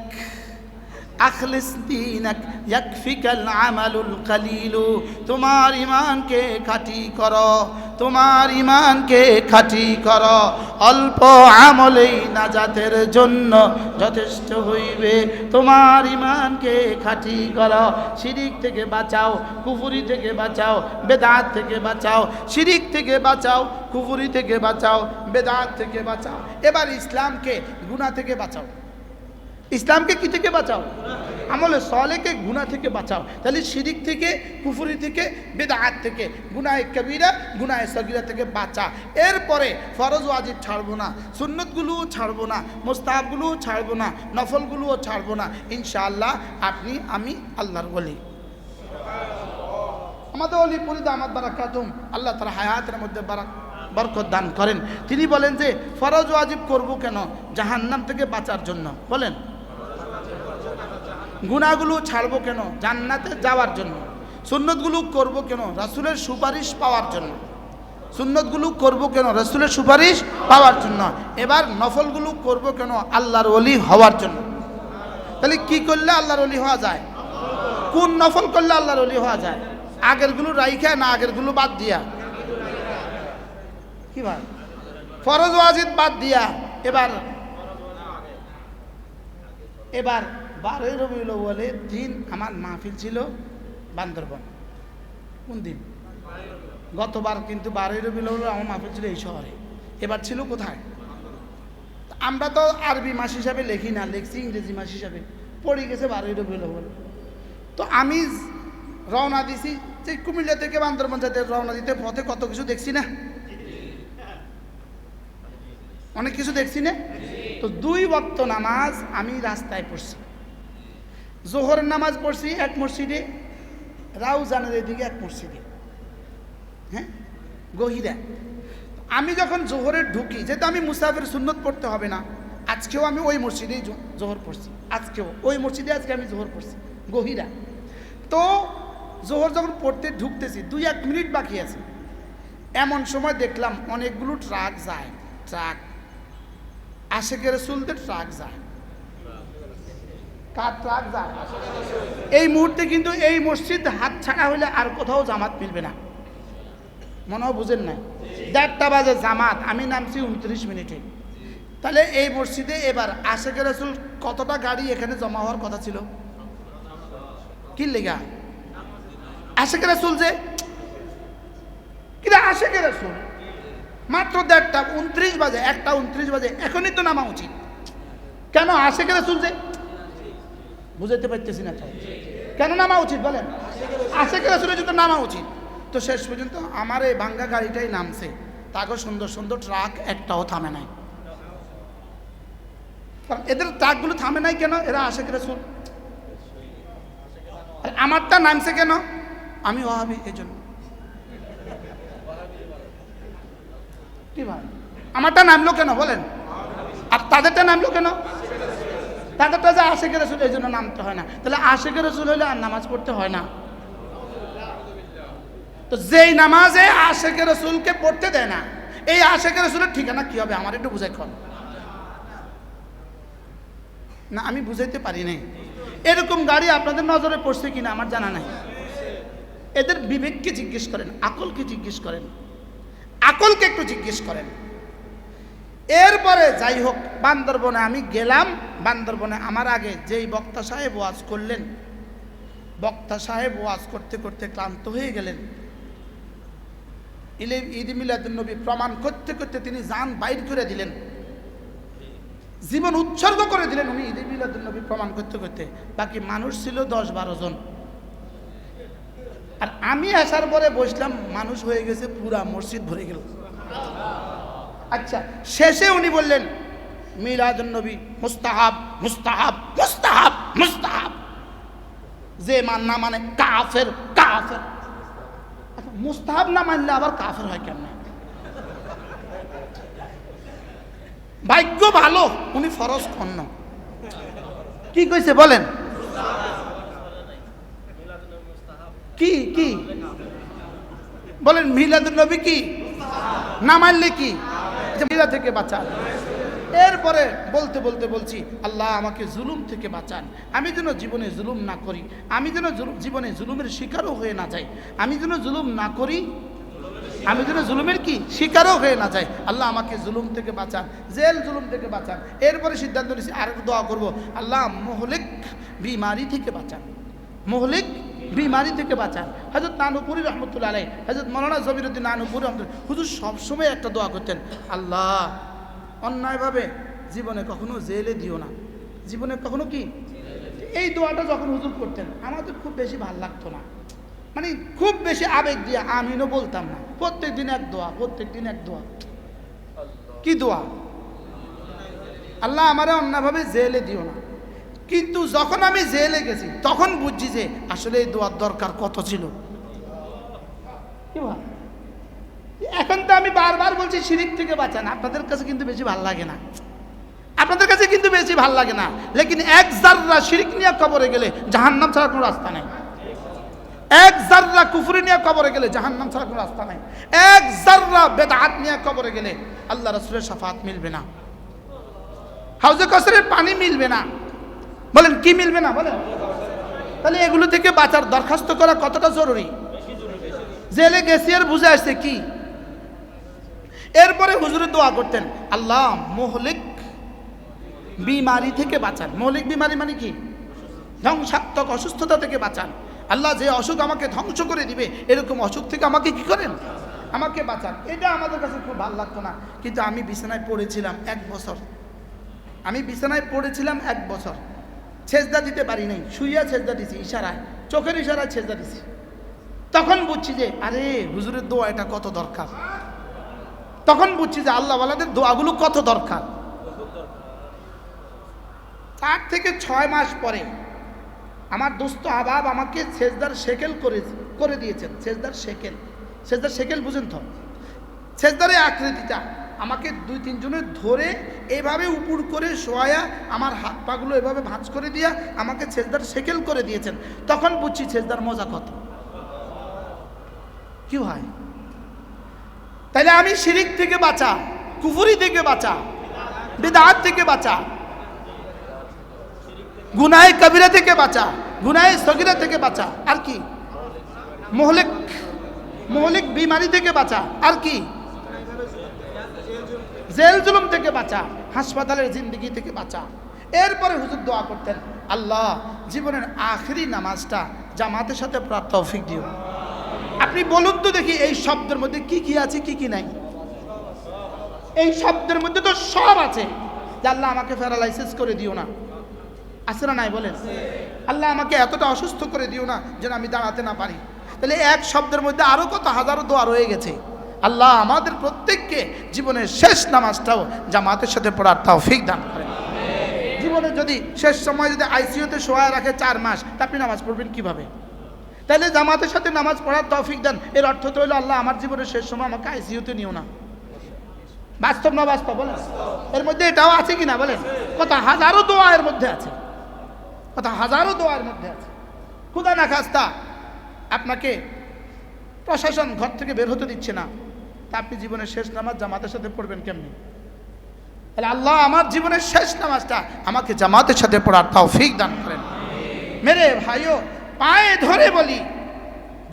S1: আখলিস দীনাক ইয়াকফিকাল আমালুল কালিলু। তোমার ইমানকে খাঁটি করো, তোমার ইমানকে খাঁটি করো, অল্প আমলেই নাজাতের জন্য যথেষ্ট হইবে। তোমার ইমানকে খাঁটি করো, শিরিক থেকে বাঁচাও, কুফরি থেকে বাঁচাও, বেদাত থেকে বাঁচাও, শিরিক থেকে বাঁচাও, কুফরি থেকে বাঁচাও, বেদাত থেকে বাঁচাও। এবার ইসলামকে গুনাহ থেকে বাঁচাও। ইসলামকে কি থেকে বাঁচাও? আমলে সালেহকে গুনাহ থেকে বাঁচাও। তাহলে শিরিক থেকে, কুফরি থেকে, বেদাত থেকে, গুনাহে কবিরা, গুনাহে সগীরা থেকে বাঁচা। এরপরে ফরজ ওয়াজিব ছাড়বো না, সুন্নতগুলোও ছাড়বো না, মুস্তাহাবগুলোও ছাড়বো না, নফলগুলোও ছাড়বো না। ইনশাআল্লাহ আপনি আমি আল্লাহর ওলি। আমাদের ওলি পুরি দামাত বারাকাতুম, আল্লাহ তাআলা হায়াতের মধ্যে বরকত দান করেন। তিনি বলেন যে ফরজ ওয়াজিব করব কেন? জাহান্নাম থেকে বাঁচার জন্য। বলেন, গুনাহগুলো ছাড়বো কেন? জান্নাতে যাওয়ার জন্য। সুন্নতগুলো করব কেন? রাসূলের সুপারিশ পাওয়ার জন্য। সুন্নতগুলো করব কেন? রাসূলের সুপারিশ পাওয়ার জন্য। এবার নফলগুলো করব কেন? আল্লাহর ওলি হওয়ার জন্য। তাহলে কি করলে আল্লাহর ওলি হওয়া যায়? কোন নফল করলে আল্লাহর ওলি হওয়া যায়? আগেরগুলো রাইখা না আগেরগুলো বাদ দিয়া? কি ভাই, ফরজ ওয়াজিব বাদ দিয়া। এবার 12 রবিউল আউয়ালের দিন আমার মাহফিল ছিল বান্দরবান। কোন দিন? গতবার কিন্তু 12 রবিউল আউয়াল আমার মাহফিল ছিল এই শহরে, এবার ছিল কোথায়? আমরা তো আরবি মাস হিসাবে লিখি না, লিখছি ইংরেজি মাস হিসাবে, পড়ে গেছে 12 রবিউল আউয়াল। তো আমি রওনা দিছি যে কুমিল্লা থেকে বান্দরবান যেতে, রওনা দিতে পথে কত কিছু দেখছি না, অনেক কিছু দেখছি না। তো 2 ওয়াক্ত নামাজ আমি রাস্তায় পড়ছি। জোহরের নামাজ পড়ছি এক মসজিদে, রাউজানের এদিকে এক মসজিদে, হ্যাঁ গহিরা। আমি যখন জোহরে ঢুকি, যেহেতু আমি মুসাফির, সুন্নত পড়তে হবে না, আজকেও আমি ওই মসজিদেই জোহর পড়ছি, আজকেও ওই মসজিদে আজকে আমি জোহর পড়ছি গহিরা। তো জোহর যখন পড়তে ঢুকতেছি 2-1 মিনিট বাকি আছে, এমন সময় দেখলাম অনেকগুলো ট্রাক যায়, ট্রাক আশেকের রাসূলদের ট্রাক যায়। কার ট্রাক যায়? এই মুহূর্তে কিন্তু এই মসজিদ হাত ছাড়া হইলে আর কোথাও জামাত মিলবে না, মনে হয় বুঝেন নাই। 1:30 বাজে জামাত, আমি নামছি 29 মিনিটে। তাহলে এই মসজিদে এবার আশেকের রাসূল কতটা গাড়ি এখানে জমা হওয়ার কথা ছিল? কি লেগা? আশেকের রাসূল যে কিরা আশেকের রাসূল মাত্র 1:30, 29 বাজে, 1:29 বাজে, এখনই তো নামা উচিত। কেন আশেকের রাসূল যে বুঝাইতে পারতেছি না তাই কেন নামা উচিত বলেন? আশেকের রাসূলের জন্য নামা উচিত। তো শেষ পর্যন্ত আমার এই ভাঙ্গা গাড়িটাই নামছে, তাকে সুন্দর সুন্দর ট্রাক একটাও থামে নাই। কারণ এদের ট্রাকগুলো থামে নাই কেন? এরা আশেকের রাসূল। আর আমারটা নামছে কেন? আমি ওয়াহাবি, এই জন্য। কি ভাই, আমারটা নামলো কেন বলেন? আর তাদেরটা নামলো কেন? তাদেরটা যে আশেকের রাসূল, এই জন্য নামতে হয় না। তাহলে আশেকের রাসূল হলে আর নামাজ পড়তে হয় না। তো যেই নামাজে আশেকের রাসূলকে পড়তে দেয় না, এই আশেকের রাসূলের ঠিকানা কি হবে? আমার একটু বুঝাই কর না, আমি বুঝাইতে পারি নাই। এরকম গাড়ি আপনাদের নজরে পড়ছে কিনা আমার জানা নাই। এদের বিবেককে জিজ্ঞেস করেন, আকলকে জিজ্ঞেস করেন, আকলকে একটু জিজ্ঞেস করেন। এরপরে যাই হোক, বান্দরবনে আমি গেলাম। বান্দরবনে আমার আগে যেই বক্তা সাহেব ওয়াজ করলেন, বক্তা সাহেব ওয়াজ করতে করতে ক্লান্ত হয়ে গেলেন। ঈদ মিলাদুন্নবী প্রমাণ করতে করতে তিনি জান বাইর করে দিলেন, জীবন উৎসর্গ করে দিলেন উনি ঈদ মিলাদুন্নবী প্রমাণ করতে করতে। বাকি মানুষ ছিল 10-12 জন। আর আমি আসার পরে বসলাম, মানুষ হয়ে গেছে পুরা মসজিদ ভরে গেল। আচ্ছা, শেষে উনি বললেন মিলাদুন্নবী মুস্তাহাব মুস্তাহাব মুস্তাহাব মুস্তাহাব, যে না মানে কাফের কাফের। মুস্তাহাব না মানলে আবার কাফের হয় কেন? ভাগ্য ভালো উনি ফরজ করেন। কি কইছে বলেন? কি কি বলেন? মিলাদুন্নবী কি না মানলে কি? মিলাদ থেকে বাঁচান। এরপরে বলতে বলতে বলছি, আল্লাহ আমাকে জুলুম থেকে বাঁচান, আমি যেন জীবনে জুলুম না করি, আমি যেন জীবনে জুলুমের শিকারও হয়ে না যাই, আমি যেন জুলুম না করি, আমি যেন জুলুমের কি শিকারও হয়ে না যাই। আল্লাহ আমাকে জুলুম থেকে বাঁচান, জেল জুলুম থেকে বাঁচান। এরপরে সিদ্ধান্ত নিয়েছি আর দোয়া করব, আল্লাহ মোহলিক বিমারি থেকে বাঁচান, মোহলিক বিমারি থেকে বাঁচান। হযরত নানুপুরি রহমতুল্লাহ আলাইহি, হযরত মাওলানা জবিরউদ্দিন নানুপুরি রহমতুল্লাহ, হুজুর সবসময় একটা দোয়া করতেন, আল্লাহ অন্যায়ভাবে জীবনে কখনো জেলে দিও না, জীবনে কখনো কি। এই দোয়াটা যখন হুজুর করতেন আমাদের খুব বেশি ভালো লাগতো না, মানে খুব বেশি আবেগ দিয়ে আমিনও বলতাম না। প্রত্যেক দিন এক দোয়া, প্রত্যেক দিন এক দোয়া। কি দোয়া? আল্লাহ আমারে অন্যভাবে জেলে দিও না। কিন্তু যখন আমি জেলে গেছি তখন বুঝছি যে আসলে এই দোয়ার দরকার কত ছিল। কি ভাই, এখন তো আমি বারবার বলছি শিরিক থেকে বাঁচান, আপনাদের কাছে কিন্তু বেশি ভালো লাগে না, আপনাদের কাছে কিন্তু বেশি ভালো লাগে না। লেকিন এক জাররা শিরিক নিয়ে কবরে গেলে জাহান্নাম ছাড়া কোনো রাস্তা নাই। এক জাররা কুফরি নিয়ে কবরে গেলে জাহান্নাম ছাড়া কোনো রাস্তা নাই। এক জাররা বেদাত নিয়ে কবরে গেলে আল্লাহ রাসূলের শাফাআত মিলবে না, হাউজে কাউসারের পানি মিলবে না। বলেন কি মিলবে না? বলেন। তাহলে এগুলো থেকে বাঁচার দরখাস্ত করা কতটা জরুরি? জেলে গেছি আর বুঝে আসছে কি। এরপরে হুজুরে দোয়া করতেন, আল্লাহ মোহলিক বিমারি থেকে বাঁচান। মৌলিক বিমারি মানে কি? ধ্বংসাত্মক অসুস্থতা থেকে বাঁচান। আল্লাহ যে অসুখ আমাকে ধ্বংস করে দিবে এরকম অসুখ থেকে আমাকে কি করেন? আমাকে বাঁচান। এটা আমাদের কাছে খুব ভালো লাগতো না, কিন্তু আমি বিছানায় পড়েছিলাম 1 বছর। আমি বিছানায় পড়েছিলাম 1 বছর, সেজদা দিতে পারি নাই, শুইয়া সেজদা দিছি, ইশারায়, চোখের ইশারায় সেজদা দিছি। তখন বুঝছি যে আরে হুজুরের দোয়া এটা কত দরকার। তখন বুঝছি যে আল্লাহওয়ালাদের দোয়াগুলো কত দরকার। 4 থেকে 6 মাস পরে আমার দোস্ত আহবাব আমাকে সেজদার শেকেল করে দিয়েছেন। সেজদার শেকেল বুঝেন তো? সেজদারের আকৃতিটা আমাকে 2-3 জনের ধরে এভাবে উপর করে শোয়া, আমার হাত পাগুলো এভাবে ভাঁজ করে দিয়া আমাকে সেজদার শেকেল করে দিয়েছেন। তখন বুঝছি সেজদার মজা কত। কি হয়? তাইলে আমি শিরিক থেকে বাঁচা, কুফরি থেকে বাঁচা, বিদআত থেকে বাঁচা, গুনাহে কবিরা থেকে বাঁচা, গুনাহে সগীরা থেকে বাঁচা, আর কি মোহলিক বিমারি থেকে বাঁচা, আর কি জেল জুলুম থেকে বাঁচা, হাসপাতালের জিন্দেগি থেকে বাঁচা। এরপরে হুজুর দোয়া করতেন, আল্লাহ জীবনের আখেরি নামাজটা জামাতের সাথে পড়ার তৌফিক দিও। আপনি বলুন তো দেখি এই শব্দের মধ্যে কি কি আছে, কি কি নাই? এই শব্দের মধ্যে তো সব আছে, যে আল্লাহ আমাকে প্যারালাইসিস করে দিও না, আছে না নাই বলেন? আল্লাহ আমাকে এতটা অসুস্থ করে দিও না যেন আমি দাঁড়াতে না পারি। তাহলে এক শব্দের মধ্যে আরও কত হাজারো দোয়া রয়ে গেছে। আল্লাহ আমাদের প্রত্যেককে জীবনের শেষ নামাজটাও জামাতের সাথে পড়ার তৌফিক দান করেন। জীবনে যদি শেষ সময় যদি আইসিইউতে শোয়া রাখে 4 মাস, তা আপনি নামাজ পড়বেন কিভাবে? তাহলে জামাতের সাথে নামাজ পড়ার তৌফিক দেন, এর অর্থ তো হলো আল্লাহ আমার জীবনের শেষ সময় আমাকে আইসিইউতে নিও না। বাস্তব না বাস্তব বলেন? এর মধ্যে এটাও আছে কিনা বলেন? কত হাজারো দোয়া এর মধ্যে আছে, কত হাজারো দোয়ার মধ্যে আছে। খুদা না খাস্তা আপনাকে প্রশাসন ঘর থেকে বের হতে দিচ্ছে না, তা আপনি জীবনের শেষ নামাজ জামাতের সাথে পড়বেন কেমনি? তাহলে আল্লাহ আমার জীবনের শেষ নামাজটা আমাকে জামাতের সাথে পড়ার তৌফিক দান করেন। মেরে ভাইও পায়ে ধরে বলি,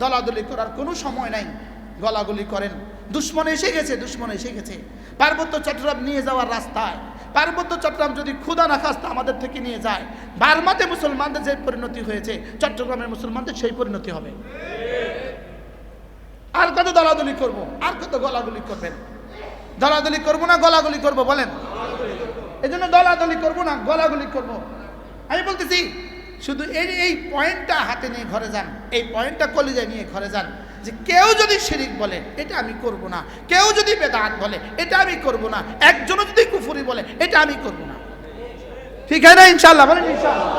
S1: দলাদলি করার কোনো সময় নাই। গলাগুলি করেন, দুশ্মন এসে গেছে, দুশ্মন এসে গেছে। পার্বত্য চট্টগ্রাম নিয়ে যাওয়ার রাস্তায়, পার্বত্য চট্টগ্রাম যদি ক্ষুধা না খাস্তা আমাদের থেকে নিয়ে যায়, বার্মাতে মুসলমানদের যে পরিণতি হয়েছে চট্টগ্রামের মুসলমানদের সেই পরিণতি হবে। আর কত দলাদলি করব, আর কত গলাগুলি করবেন? দলাদলি করব না গলাগুলি করব বলেন? এই জন্য দলাদলি করব না, গলাগুলি করব। আমি বলতেছি শুধু এই পয়েন্টটা হাতে নিয়ে ঘরে যান, এই পয়েন্টটা কলিজায় নিয়ে ঘরে যান, যে কেউ যদি শিরিক বলে এটা আমি করব না, কেউ যদি বেদাত বলে এটা আমি করব না, একজনও যদি কুফরি বলে এটা আমি করব না। ঠিক আছে না ইনশাআল্লাহ? বলেন ইনশাআল্লাহ।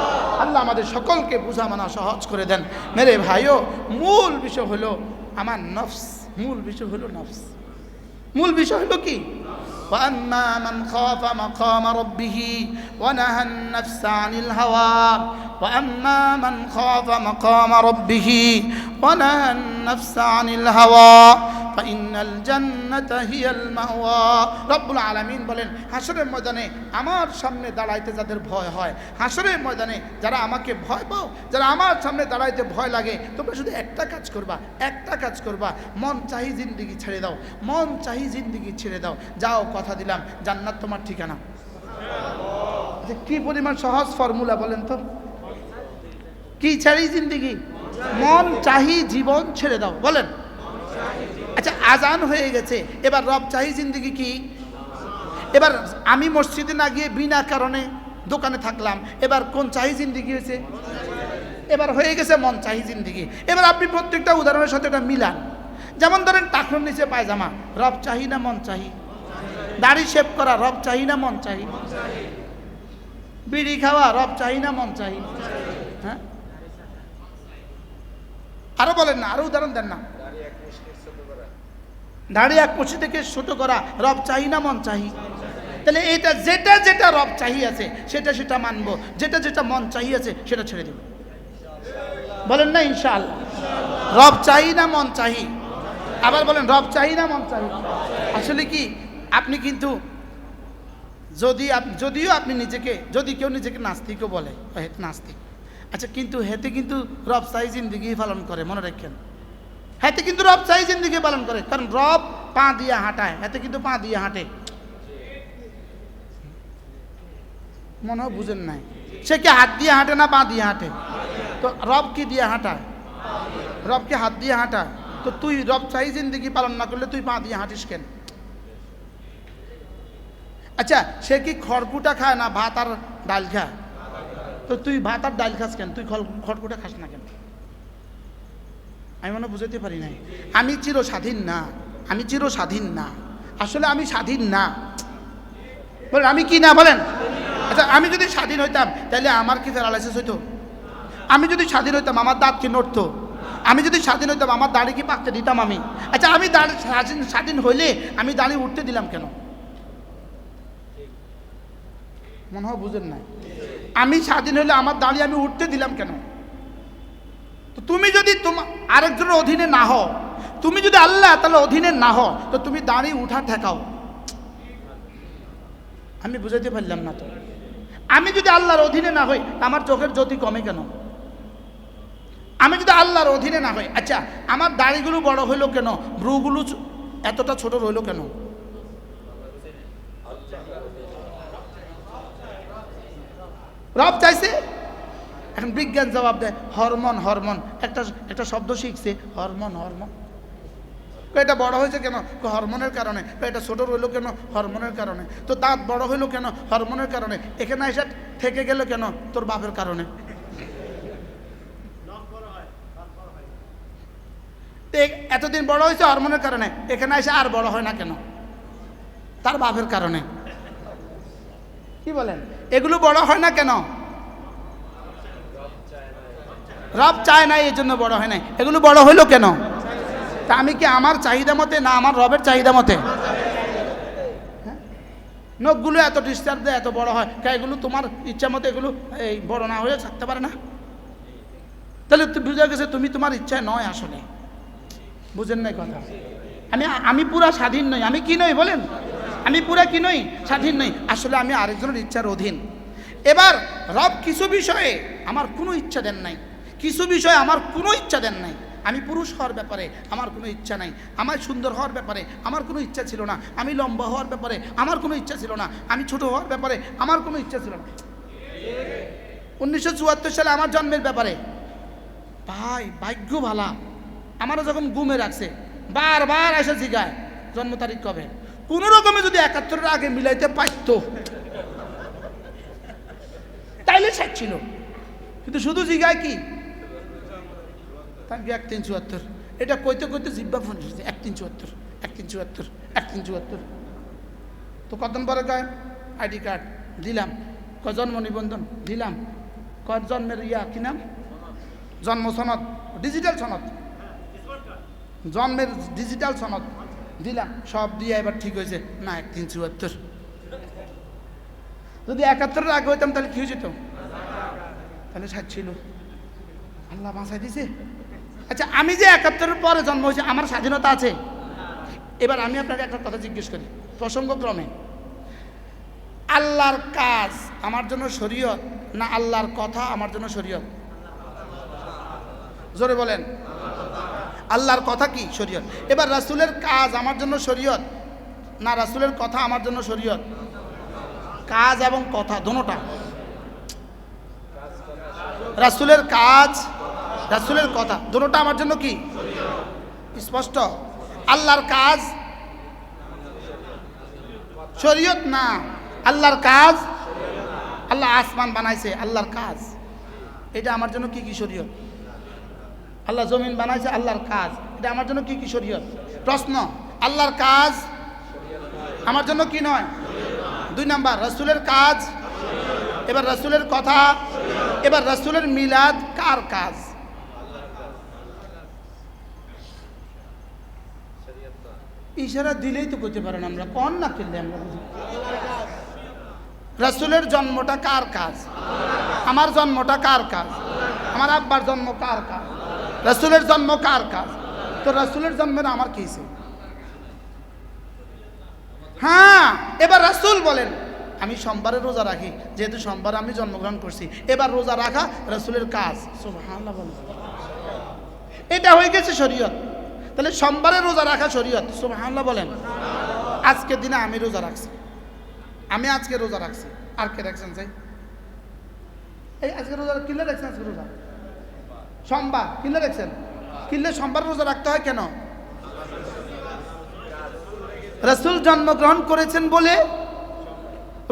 S1: আল্লাহ আমাদের সকলকে বুঝা মানা সহজ করে দেন। মেরে ভাইও মূল বিষয় হলো আমার নফস, মূল বিষয় হলো নফস। মূল বিষয় হলো কি? وأما من خاف مقام ربه ونهى النفس عن الهوى وأما من خاف مقام ربه ونهى النفس عن الهوى فإن الجنة هي المأوى। রব্বুল আলামিন বলেন, হাসরের ময়দানে আমার সামনে দাঁড়াইতে যাদের ভয় হয়, হাসরের ময়দানে যারা আমাকে ভয় পাও, যারা আমার সামনে দাঁড়াইতে ভয় লাগে, তোমরা শুধু একটা কাজ করবা, একটা কাজ করবা, মন চাহি জিন্দেগি ছেড়ে দাও, মন চাহি জিন্দেগি ছেড়ে দাও, যাও কথা দিলাম জান্নাত তোমার ঠিকানা। কি পরিমাণ সহজ ফর্মুলা বলেন তো? কি চাহি জিন্দেগি? মন চাহি জীবন ছেড়ে দাও বলেন। আচ্ছা, আজান হয়ে গেছে, এবার রব চাহি জিন্দেগি কি? এবার আমি মসজিদে না গিয়ে বিনা কারণে দোকানে থাকলাম, এবার কোন চাহি জিন্দেগি হয়েছে? এবার হয়ে গেছে মন চাহি জিন্দেগি। এবার আপনি প্রত্যেকটা উদাহরণের সাথে এটা মিলান। যেমন ধরেন টাকনুর নিচে পায়জামা, রব চাহি না মন চাহি? দাড়ি শেভ করা, রব চাহি না মন চাহি? বিড়ি খাওয়া, রব চাহি না মন চাহি? হ্যাঁ, আরো বলেন না, আরো উদাহরণ দেন না। দাড়ি এক মুঠি থেকে ছোট করা, রব চাহি না মন চাহি? তাহলে এটা যেটা যেটা রব চাহি আছে সেটা সেটা মানবো, যেটা যেটা মন চাহি আছে সেটা ছেড়ে দেব। বলেন না ইনশাআল্লাহ? রব চাহি না মন চাহি? আবার বলেন, রব চাহি না মন চাহি? আসলে কি আপনি কিন্তু যদিও আপনি নিজেকে, যদি কেউ নিজেকে নাস্তিকও বলে, নাস্তিক, আচ্ছা, কিন্তু হেতে কিন্তু রব চাহি জিন্দেগি পালন করে, মনে রাখেন। হাতে কিন্তু রব চাহি জিন্দেগি পালন করে, কারণ রব পা দিয়ে হাঁটায়, হাতে কিন্তু পা দিয়ে হাঁটে। মনে হয় বুঝেন নাই? সে কি হাত দিয়ে হাঁটে না পা দিয়ে হাঁটে? তো রব কি দিয়ে হাঁটায়? রবকে হাত দিয়ে হাঁটায়। তো তুই রব চাহি জিন্দেগি পালন না করলে তুই পা দিয়ে হাঁটিস কেন? আচ্ছা, সে কি খড়কুটা খায় না ভাত আর ডাল খায়? তো তুই ভাত আর ডাল খাস কেন? তুই খড়কুটা খাস না কেন? আমি মনে বুঝাতে পারি নাই। আমি চির স্বাধীন না, আমি চির স্বাধীন না, আসলে আমি স্বাধীন না। বলেন আমি কি না বলেন? আচ্ছা, আমি যদি স্বাধীন হইতাম তাহলে আমার কি প্যারালাইসিস হইতো? আমি যদি স্বাধীন হইতাম আমার দাঁত কি নড়তো? আমি যদি স্বাধীন হইতাম আমার দাড়ি কি পাকতে দিতাম আমি? আচ্ছা, আমি স্বাধীন হইলে আমি দাড়ি উঠতে দিলাম কেন? মনে হয় বুঝেন নাই। আমি স্বাধীন হইলে আমার দাড়ি আমি উঠতে দিলাম কেন? তো তুমি যদি তোমার আরেকজনের অধীনে না হও, তুমি যদি আল্লাহ তাআলার অধীনে না হও, তো তুমি দাড়ি উঠা ঠেকাও। আমি বুঝাইতে পারলাম না। তো আমি যদি আল্লাহর অধীনে না হই, আমার চোখের জ্যোতি কমে কেন? আমি যদি আল্লাহর অধীনে না হই, আচ্ছা, আমার দাড়িগুলো বড় হইলো কেন? ভ্রুগুলো এতটা ছোট রইলো কেন? রব চাইছে। এখন বিজ্ঞান জবাব দেয় হরমোন, হরমোন। একটা শব্দ শিখছে, হরমোন, হরমোন। এটা বড় হয়েছে কেন? হরমোনের কারণে। এটা ছোট হইলো কেন? হরমোনের কারণে। তো দাঁত বড় হইলো কেন? হরমোনের কারণে। এখানে এসে থেকে গেল কেন? তোর বাপের কারণে। এতদিন বড় হয়েছে হরমোনের কারণে, এখানে এসে আর বড় হয় না কেন? তার বাপের কারণে। কি বলেন? এগুলো বড় হয় না কেন? রব চায় না, এই জন্য বড় হয় না। এগুলো বড় হইলো কেন? তা আমি কি আমার চাহিদা মতে না আমার রবের চাহিদা মতে? নখগুলো এত ডিস্টার্ব দেয়, এত বড় হয়, এগুলো তোমার ইচ্ছা মতো এগুলো এই বড় না হয়ে থাকতে পারে না? তাহলে বুঝা গেছে তুমি তোমার ইচ্ছায় নয় আসলে। বুঝেন নাই কথা? আমি পুরা স্বাধীন নই। আমি কি নই বলেন? আমি পুরা কি নই? স্বাধীন নই। আসলে আমি আরেকজনের ইচ্ছার অধীন। এবার রব কিছু বিষয়ে আমার কোনো ইচ্ছা দেন নাই, কিছু বিষয়ে আমার কোনো ইচ্ছা দেন নাই। আমি পুরুষ হওয়ার ব্যাপারে আমার কোনো ইচ্ছা নাই, আমার সুন্দর হওয়ার ব্যাপারে আমার কোনো ইচ্ছা ছিল না, আমি লম্বা হওয়ার ব্যাপারে আমার কোনো ইচ্ছা ছিল না, আমি ছোট হওয়ার ব্যাপারে আমার কোনো ইচ্ছা ছিল না। 1974 সালে আমার জন্মের ব্যাপারে ভাই ভাগ্য ভালা, আমারও যখন গুমে রাখছে বারবার এসে জিগায় জন্ম তারিখ কবে। কোনো রকমে যদি 71-এর আগে মিলাইতে পারতো তাইলে শেষ ছিল, কিন্তু শুধু জিগায় কি 1374। এটা কইতে কইতে জিব্বা ফোন এসেছে 1374 1374 1374। তো কতদিন পরে কয় আইডি কার্ড দিলাম, কয় জন্ম নিবন্ধন দিলাম, কয় জন্মের কি নাম, জন্ম সনদ, ডিজিটাল সনদ, জন্মের ডিজিটাল সনদ দিলাম, সব দিয়ে এবার ঠিক হয়েছে না 1374। যদি 71-এর আগে হইতাম তাহলে কি হয়ে যেত? তাহলে 60 ছিল। আল্লাহ বাঁচাই দিছে। আচ্ছা, আমি যে 71-এর পরে জন্ম হয়েছে আমার স্বাধীনতা আছে? এবার আমি আপনাকে একটা কথা জিজ্ঞেস করি প্রসঙ্গক্রমে, আল্লাহর কাজ আমার জন্য শরীয়ত না আল্লাহর কথা আমার জন্য শরীয়ত? জোরে বলেন। আল্লাহর কথা কি? শরীয়ত। এবার রাসূলের কাজ আমার জন্য শরীয়ত না রাসূলের কথা আমার জন্য শরীয়ত? কাজ এবং কথা দুটোটা। রাসূলের কাজ রাসূলের কথা দুটোটা আমার জন্য কি? স্পষ্ট। আল্লাহর কাজ শরীয়ত না, আল্লাহর কাজ। আল্লাহ আসমান বানাইছে, আল্লাহর কাজ। এটা আমার জন্য কি কি শরীয়ত? আল্লাহ জমিন বানাইছে, আল্লাহর কাজ। এটা আমার জন্য কি কি শরীয়ত? প্রশ্ন, আল্লাহর কাজ আমার জন্য কি নয়? 2 নাম্বার রাসূলের কাজ। এবার রাসূলের কথা। এবার রাসূলের মিলাদ কার কাজ? ইশারা দিলেই তো করতে পারেন আমরা, কোন না খেললে আমরা বুঝি। রাসূলের জন্মটা কার কাজ? আমার জন্মটা কার কাজ? আমার আব্বার জন্ম কার কাজ? রাসূলের জন্ম কার কাজ? তো রাসূলের জন্মের আমার কি হইছে? হ্যাঁ, এবার রাসূল বলেন আমি সোমবারে রোজা রাখি, যেহেতু সোমবার আমি জন্মগ্রহণ করছি, এবার রোজা রাখা রাসূলের কাজ। সুবহানাল্লাহ বলেন। এটা হয়ে গেছে শরীয়ত। তাহলে সোমবারে রোজা রাখা শরীয়ত। সুবহানাল্লাহ বলেন। আজকের দিনে আমি রোজা রাখছি, আমি আজকে রোজা রাখছি। আর কে রাখছেন? চাই এই আজকে রোজা কিনলে রাখছেন? আজকে রোজা সোমবার কিনলে রাখছেন? কিনলে সোমবার রোজা রাখতে হয় কেন? রাসূল জন্মগ্রহণ করেছেন বলে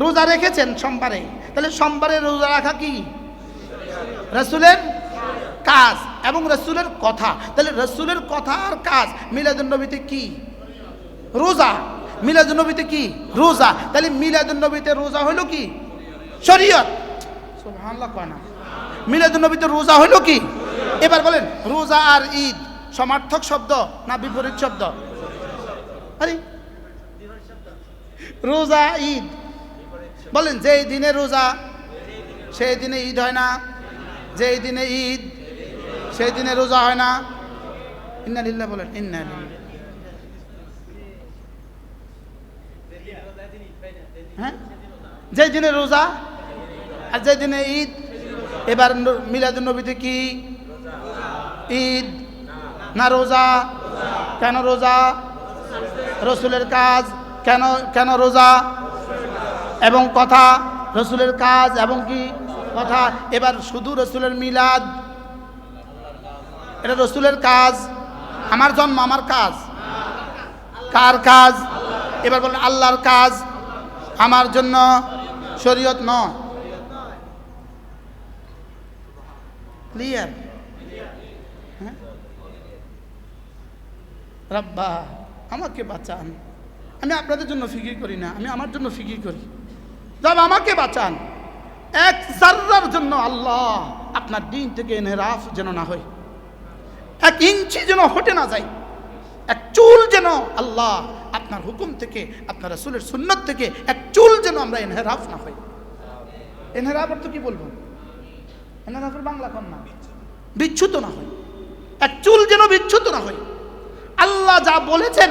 S1: রোজা রেখেছেন সোমবারে। তাহলে সোমবারে রোজা রাখা কি? রাসূলের কাজ এবং রাসূলের কথা। তাহলে রাসূলের কথা আর কাজ। মিলাদুন নবীতে কি? রোজা। মিলাদুন নবীতে কি? রোজা। তাহলে মিলাদুন নবীতে রোজা হলো কি? শরীয়ত। সুবহানাল্লাহ কয় না। মিলাদুন নবীতে রোজা হলো কি? এবার বলেন, রোজা আর ঈদ সমার্থক শব্দ না বিপরীত শব্দ? আরে রোজা ঈদ বলেন, যেই দিনে রোজা সেই দিনে ঈদ হয় না, যেই দিনে ঈদ সেই দিনে রোজা হয় না। ইন্না লিল্লাহ বলেন, ইন্না লিল্লাহ। হ্যাঁ, যেই দিনে রোজা আর যেই দিনে ঈদ। এবার মিলাদুন নবীতে কি? ঈদ না রোজা? কেন রোজা? রাসূলের কাজ। কেন কেন রোজা? এবং কথা। রাসূলের কাজ এবং কি? কথা। এবার শুধু রাসূলের মিলাদ, এটা রাসূলের কাজ। আমার জন্ম আমার কাজ। কার কাজ? এবার বলেন আল্লাহর কাজ, আমার জন্য শরীয়ত নয়। ক্লিয়ার? রব্বা আমাকে বাঁচান, আমি আপনাদের জন্য ফিকির করি না, আমি আমার জন্য ফিকির করি। রব আমাকে বাঁচান, এক জাররার জন্য আল্লাহ আপনার দিন থেকে ইনহিরাফ যেন না হয়, এক ইঞ্চি যেন হটে না যায়, এক চুল যেন আল্লাহ আপনার হুকুম থেকে, আপনার রাসূলের সুন্নাত থেকে এক চুল যেন আমরা ইনহিরাফ না হই। ইনহিরাফ অর্থ কি বলবো? ইনহিরাফের বাংলা কোন না? বিচ্যুত না হয়, এক চুল যেন বিচ্যুত না হয়। আল্লাহ যা বলেছেন,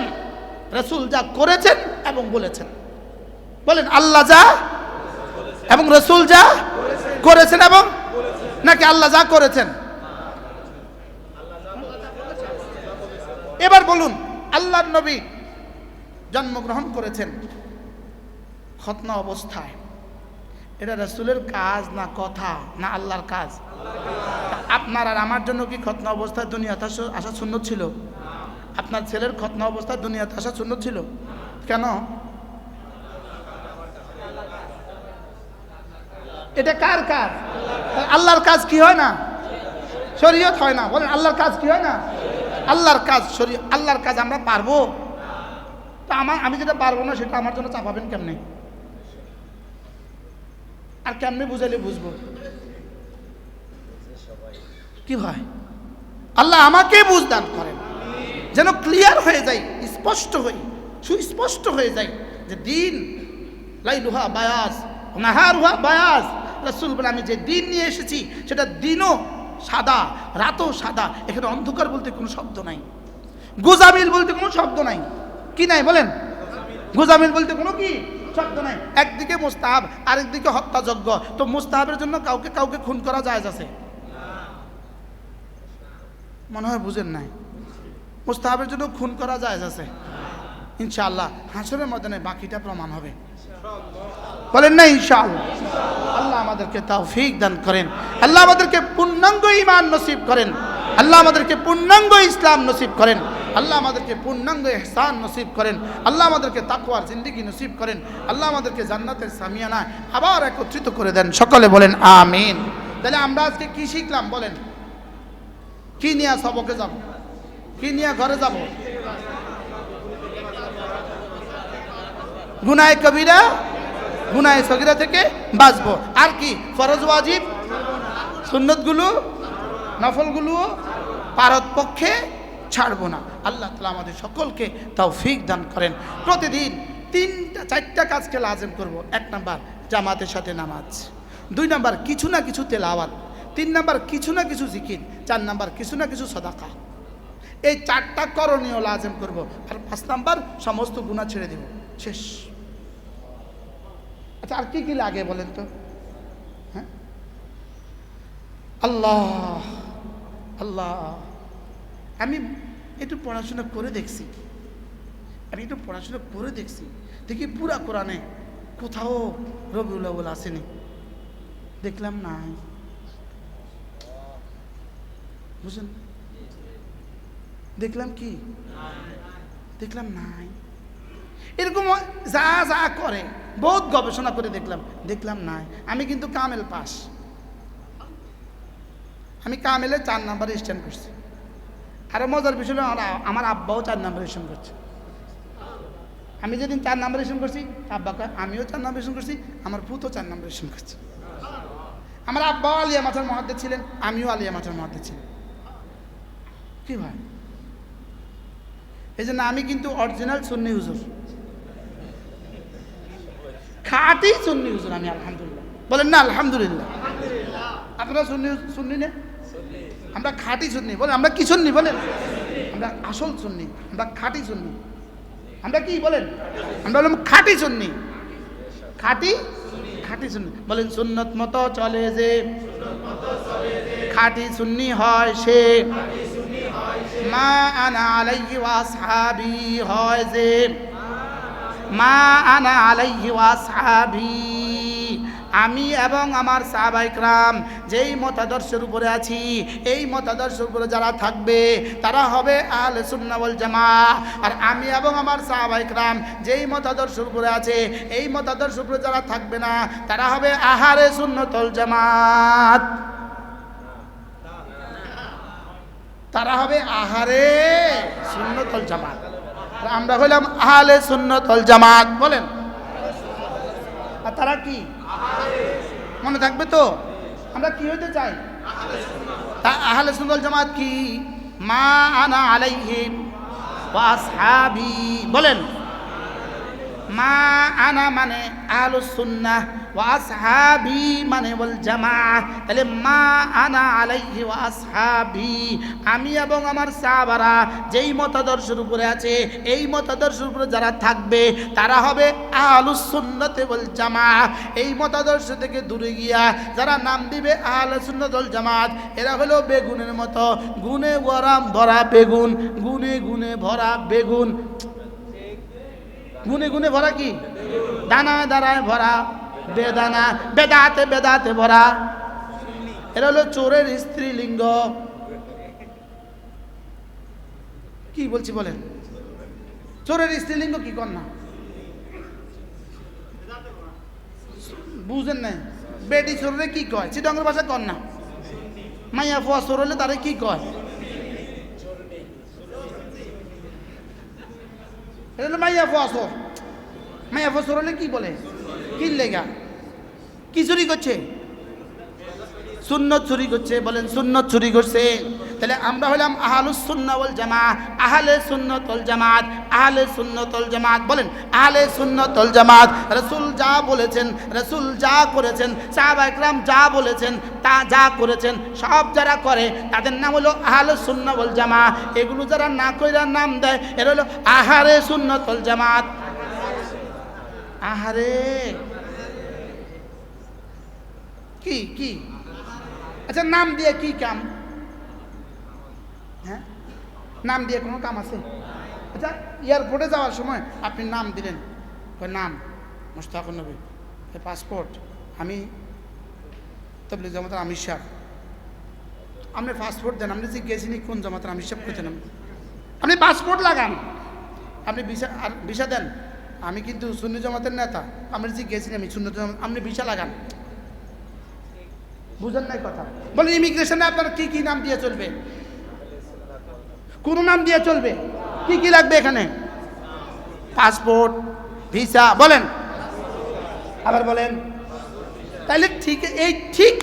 S1: রাসূল যা করেছেন এবং বলেছেন, বলেন আল্লাহ যা এবং রাসূল যা করেছেন এবং নাকি আল্লাহ যা করেছেন? এবার বলুন, আল্লাহর নবী জন্মগ্রহণ করেছেন খতনা অবস্থায়, এটা রাসূলের কাজ না কথা না আল্লাহর কাজ? আপনার আর আমার জন্য কি খতনা অবস্থায় দুনিয়াতে আসা সুন্নত ছিল? আপনার ছেলের খতনা অবস্থায় দুনিয়াতে আসা সুন্নত ছিল কেন? এটা কার কাজ? আল্লাহর কাজ কি হয় না? শরীয়ত হয় না? বলেন আল্লাহর কাজ কি হয় না? আল্লাহর কাজ শরীয়ত। আল্লাহর কাজ আমরা পারবো? তা আমি যেটা পারবো না সেটা আমার জন্য চাপাবেন কেমনে? আর কেমনে বুঝাইলে বুঝবো? কি ভাই, আল্লাহ আমাকে বুঝদান করেন, যেন ক্লিয়ার হয়ে যায়, স্পষ্ট হয়ে সুস্পষ্ট হয়ে যায় যে দিন লাইলুহা বায়াজ নাহারুহা বায়াজ। রাসূল বলে আমি যে দিন নিয়ে এসেছি সেটা দিনও সাদা রাতও সাদা, এখানে অন্ধকার বলতে কোনো শব্দ নাই, গোজামিল বলতে কোনো শব্দ নাই। কি নাই বলেন? গোজামিল বলতে কোনো কি শব্দ নাই। একদিকে মুস্তাহাব আরেকদিকে হত্যাযোগ্য, তো মুস্তাহাবের জন্য কাউকে কাউকে খুন করা জায়েজ আছে? মনে হয় বুঝেন নাই। মুস্তাহাবের জন্য খুন করা জায়েজ আছে ইনশাআল্লাহ। হাসরের ময়দানে বাকিটা প্রমাণ হবে, বলেন না ইনশাআল্লাহ। আল্লাহ আমাদেরকে তৌফিক দান করেন, আল্লাহ আমাদেরকে পূর্ণাঙ্গ ঈমান নসিব করেন, আল্লাহ আমাদেরকে পূর্ণাঙ্গ ইসলাম নসিব করেন, আল্লাহ আমাদেরকে পূর্ণাঙ্গ ইহসান নসিব করেন, আল্লাহ আমাদেরকে তাকওয়ার জিন্দেগি নসিব করেন, আল্লাহ আমাদেরকে জান্নাতের সামিয়ানায় আবার একত্রিত করে দেন। সকলে বলেন আমিন। তাহলে আমরা আজকে কি শিখলাম বলেন? কি নিয়ে সবকে যাব? কি নিয়ে ঘরে যাব? গুনাহে কবিরা গুনাহে সগীরা থেকে বাঁচবো। আর কি? ফরজ ওয়াজিব সুন্নতগুলো নফলগুলো পারতপক্ষে ছাড়বো না। আল্লাহ তাআলা আমাদের সকলকে তৌফিক দান করেন। প্রতিদিন 3-4টা কাজকে লাজিম করব। 1 নাম্বার জামাতের সাথে নামাজ, 2 নাম্বার কিছু না কিছু তেলাওয়াত, 3 নাম্বার কিছু না কিছু জিকির, 4 নাম্বার কিছু না কিছু সাদাকা। এই 4টা করণীয় লাজিম করব। আর 5 নাম্বার সমস্ত গুনাহ ছেড়ে দেব। শেষ। আচ্ছা আর কি কি লাগে বলেন তো? হ্যাঁ, আল্লাহ আল্লাহ। আমি একটু পড়াশোনা করে দেখছি, দেখি পুরা কোরআনে কোথাও রবিউল আউয়াল আসেনি, দেখলাম নাই। বুঝলেন? দেখলাম কি? দেখলাম নাই। এরকম যা যা করে বহুত গবেষণা করে দেখলাম নাই। আমি কিন্তু কামেল পাস, আমি কামেলে 4 নাম্বারে স্ট্যান্ড করছি। আরো মজার বিষয় হলো আমার আব্বাও 4 নাম্বারে স্ট্যান্ড করছে। আমি যেদিন 4 নাম্বারে স্ট্যান্ড করছি, আব্বাকে আমিও 4 নাম্বারে স্ট্যান্ড করছি, আমার পুতও 4 নাম্বারে স্ট্যান্ড করছে। আমার আব্বাও আলিয়া মাথার মুহাদ্দিস ছিলেন, আমিও আলিয়া মাথার মুহাদ্দিস ছিলাম। কি ভাই, এই জন্য আমি কিন্তু অরিজিনাল সুন্নি হুজুর, খাঁটি সুন্নি হুজুর আমি। আলহামদুলিল্লাহ বলেন না? আলহামদুলিল্লাহ। আপনারা সুন্নি না? আমরা খাঁটি সুন্নি। বলেন আমরা কি সুন্নি? বলেন আমরা আসল সুন্নি, আমরা খাঁটি সুন্নি। আমরা কি বলেন? আমরা বললাম খাঁটি সুন্নি, খাঁটি সুন্নি। বলেন সুন্নত মতো চলে যে খাঁটি সুন্নি হয় সে, মা আনা আলাইহি ওয়া আসহাবি হয় যে, মা আনা আলাইহি ওয়া আসহাবি। আমি এবং আমার সাহাবায়ে কেরাম যেই মতাদর্শের উপরে আছি, এই মতাদর্শের উপরে যারা থাকবে তারা হবে আহলে সুন্নাহ ওয়াল জামাআহ। আর আমি এবং আমার সাহাবায়ে কেরাম যেই মতাদর্শের উপরে আছে, এই মতাদর্শের উপরে যারা থাকবে না তারা হবে আহলে সুন্নাত ওয়াল জামাত। তারা হবে আহারে সুন্নাত ওয়াল জামাত। আমরা হইলাম আহলে সুন্নাত ওয়াল জামাত। বলেন, আর তারা কি? মনে থাকবে তো? আমরা কি হইতে চাই? আহলে সুন্নাত ওয়াল জামাত কি? মা আনা আলাইহি ওয়া আসহাবি। বলেন, মা আনা মানে আহলুস সুন্নাহ, ওয়া আসহাবি মানে ওয়াল জামাআহ। তাহলে মা আনা আলাইহি ওয়া আসহাবি, আমি এবং আমার সাহাবারা যেই মতাদর্শের উপরে আছে, এই মতাদর্শের উপরে যারা থাকবে তারা হবে আহলুস সুন্নাত ওয়াল জামাআহ। এই মতাদর্শ থেকে দূরে গিয়া যারা নাম দিবে আহলে সুন্নাত ওয়াল জামাত, এরা হলো বেগুনের মতো, গুণে ভরা বেগুন, গুণে গুণে ভরা বেগুন। গুনে গুনে ভরা কি? দানায় দানায় ভরা বেদানা, বেদাতে বেদাতে ভরা। এরা হলো চোরের স্ত্রীলিঙ্গ। কি বলছি বলেন? চোরের স্ত্রীলিঙ্গ কি কন্যা? বুঝেন না? বেটি চোরে কি কয়? চিটাঙ্গের ভাষা কন্যা। মাইয়া ফুয়া চোর হলে তারে কি কয়? মাইয়া ফুয়া চোর। মাইয়া ফুয়া চোর হলে কি বলে? কি লেগা? কি চুরি করছে? সুন্নত চুরি করছে। বলেন, সুন্নত চুরি করছে। তাহলে আমরা হলাম আহলুস সুন্নাহ ওয়াল জামাআহ, আহলে সুন্নাত ওয়াল জামাত, আহলে সুন্নাত ওয়াল জামাত। বলেন, আহলে সুন্নাত ওয়াল জামাত। রাসূল যা বলেছেন, রাসূল যা করেছেন, সাহাবায়ে কেরাম যা বলেছেন, তা যা করেছেন, সব যারা করে তাদের নাম হলো আহলে সুন্নাহ ওয়াল জামাআহ। এগুলো যারা না কইরা নাম দেয়, এরা হলো আহলে সুন্নাত ওয়াল জামাত। আহারে কি কি? আচ্ছা, নাম দিয়ে কি কাম? হ্যাঁ, নাম দিয়ে কোনো কাম আছে? আচ্ছা, এয়ারপোর্টে যাওয়ার সময় আপনি নাম দিলেন, নাম মুশতাকুর নবী, পাসপোর্ট আমি তাবলীগ জামাতের আমির সাহেব। আপনি পাসপোর্ট দেন, আপনি জিজ্ঞেসিনি কোন জামাতের আমির সাহেব করতেন। আপনি পাসপোর্ট লাগান, আপনি ভিসা দেন, আমি কিন্তু সুন্নি জামাতের নেতা, আমি জিজ্ঞেসিনি আমি সুন্নি জামাত, আপনি ভিসা লাগান। বুঝেন নাই কথা? বলেন, ইমিগ্রেশনে আপনার কি কি নাম দিয়ে চলবে? কোন নাম দিয়ে চলবে? কি কি লাগবে এখানে? Passport, visa. বলেন, আবার বলেন। তাইলে ঠিক এই ঠিক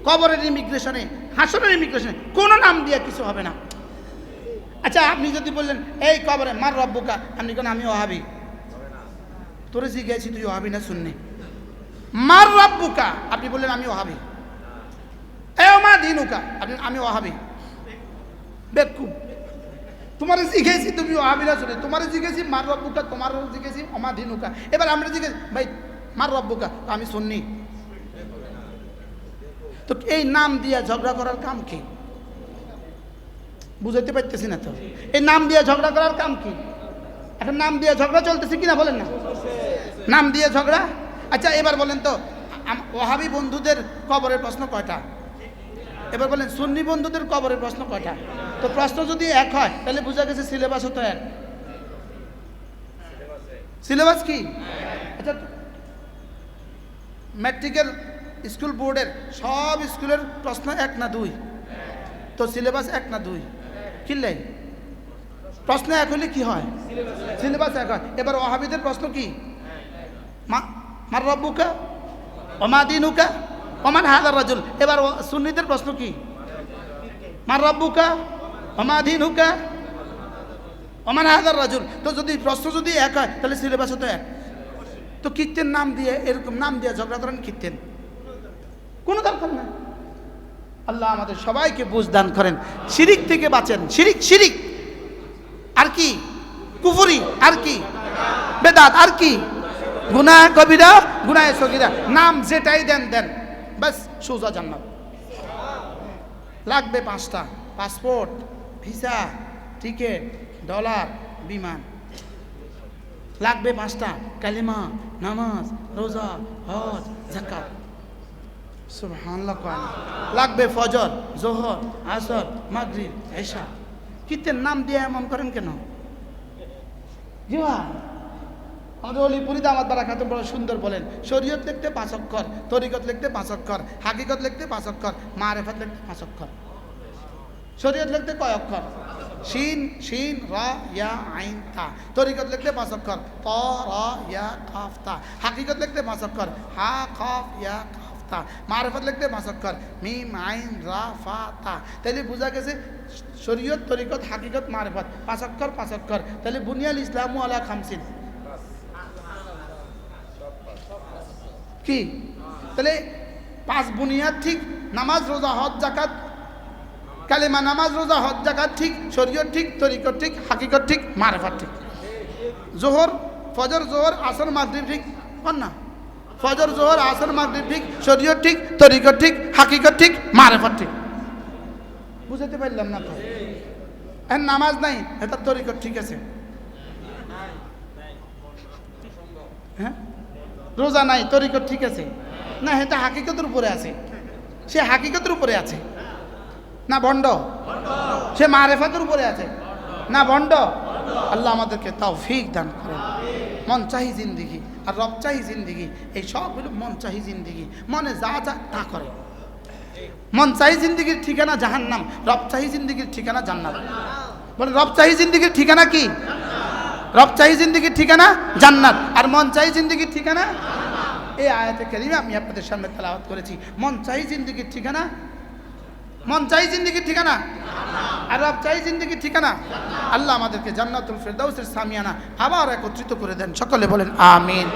S1: কবরের ইমিগ্রেশনে, হাসরের ইমিগ্রেশনে কোনো নাম দিয়ে কিছু হবে না। আচ্ছা, আপনি যদি বললেন এই কবরে মার রব্বুকা, আপনি কেন আমি ওহাবি, তোরে জিজ্ঞেসি তুই ওহাবি না সুন্নি। মার রব্বুকা, আপনি বললেন আমি ওহাবি। মা দিনুকা, আপনি আমি ওহাবি। বেকুব, তোমার জিজ্ঞেসি তুমি ওহাবি না শুনে, তোমার জিজ্ঞেসি মার রব্বুকা, তোমার জিজ্ঞেসি অমা দিনুকা। এবার আমরা জিজ্ঞেস ভাই মার রব্বুকা, আমি সুন্নি। তো এই নাম দিয়া ঝগড়া করার কাম কি? বুঝাইতে পারতেছি না তো। এই নাম দিয়ে ঝগড়া করার কাম কি? এখন নাম দিয়ে ঝগড়া চলতেছে কিনা বলেন না? নাম দিয়ে ঝগড়া। আচ্ছা, এবার বলেন তো, ওহাবি বন্ধুদের কবরের প্রশ্ন কয়টা? এবার বলেন, সুন্নি বন্ধুদের কবরের প্রশ্ন কয়টা? তো প্রশ্ন যদি এক হয় তাহলে বোঝা গেছে সিলেবাসও তো এক। সিলেবাস কি? আচ্ছা, ম্যাট্রিকের স্কুল বোর্ডের সব স্কুলের প্রশ্ন এক না দুই? তো সিলেবাস এক না দুই? কিনলে প্রশ্ন এক হলে কি হয়? সিলেবাস এক হয়। এবার ওহাবিদের প্রশ্ন কি? মার রব্বুকা ওমা দিনুকা ওমান হাযার রাজুল। এবার সুন্নিদের প্রশ্ন কি? মার রব্বুকা ওমা দিনুকা ওমান হাযার রাজুল। তো যদি প্রশ্ন যদি এক হয় তাহলে সিলেবাসও তো এক। তো কীর্তেন নাম দিয়ে, এরকম নাম দিয়ে ঝগড়া করেন কীর্তেন, কোনো দরকার নেই। আল্লাহ আমাদের সবাইকে বুঝ দান করেন। শিরিক থেকে বাঁচেন। শিরিক শিরিক আর কি? কুফরি আর কি? বেদাত আর কি? গুনাহ কবিরা, গুনাহ সগীরা। নাম যেটাই দেন দেন, বাস সোজা জান্নাত। লাগবে 5টা: পাসপোর্ট, ভিসা, টিকিট, ডলার, বিমান। লাগবে 5টা, কালিমা, নামাজ, রোজা, হজ, যাকাত। সুবহানাল্লাহ কয় না। লাগবে ফজর, জোহর, আসর, মাগরিব, এশা। কিতের নাম দিয়ে এমন করেন কেন? জি ভাই, আমাদের অলি পুরী দামাত বারাকাতুহু বড় সুন্দর বলেন, শরীয়ত লিখতে 5 অক্ষর, তরিকত লিখতে 5 অক্ষর, হাকিকত লিখতে 5 অক্ষর, মারিফাত লিখতে 5 অক্ষর। শরীয়ত লিখতে কয় অক্ষর? শিন, শিন, রা, ইয়া, আইন, তা। তরিকত লিখতে 5 অক্ষর, ত, রা, ইয়া, কাফ, তা। হাকিকত লিখতে 5 অক্ষর, হা, কাফ, ইয়া, কাফ, তা। মারিফাত লিখতে 5 অক্ষর, মিম, আইন, রা, ফা, তা। তাহলে বোঝা গেছে শরীয়ত, তরিকত, হাকিকত, মারিফাত 5 অক্ষর 5 অক্ষর। তাহলে বুনিয়াল ইসলামু আলা খামসিন। কি? তাহলে 5 বুনিয়াদ ঠিক, নামাজ, রোজা, হজ, যাকাত, কালেমা, নামাজ, রোজা, হজ, যাকাত ঠিক, শরীয়ত ঠিক, তরিকত ঠিক, হাকিকত ঠিক, মারিফাত ঠিক। জোহর, ফজর, জোহর, আসর, মাগরিব ঠিক, বল না? ফজর, জোহর, আসর, মাগরিব ঠিক, শরীয়ত ঠিক, তরিকত ঠিক, হাকিকত ঠিক, মারিফাত ঠিক। বুঝাতে পারলাম না তো? এর নামাজ নাই, এটা তরিকত ঠিক আছে। হ্যাঁ, রোজা নাই, তরিকত ঠিক আছে না? এটা হাকিকতের উপরে আছে। সে হাকিকতের উপরে আছে না ভণ্ড? সে মারিফাতের উপরে আছে না ভণ্ড? আল্লাহ আমাদেরকে তৌফিক দান করেন। মন চাহি জিন্দিগি আর রব চাহি জিন্দিগি, এই সব হলো মন চাহি জিন্দিগি। মনে যা যা তা করে। মন চাহি জিন্দিগির ঠিকানা জাহান্নাম, রব চাহি জিন্দিগির ঠিকানা জান্নাত। বলে রব চাহি জিন্দিগির ঠিকানা কি? রব চাহি জিন্দিগির ঠিকানা জান্নাত, আর মন চাহি জিন্দিগির ঠিকানা। এই আয়াতে কারিমা আমি আপনাদের সামনে তেলাওয়াত করেছি। মন চাহি জিন্দিগির ঠিকানা, মন চাই জিন্দিগির ঠিকানা, আর রব চাই জিন্দিগির ঠিকানা। আল্লাহ আমাদেরকে জান্নাতুল ফেরদাউসের সামিয়ানা আবার একত্রিত করে দেন। সকলে বলেন আমিন।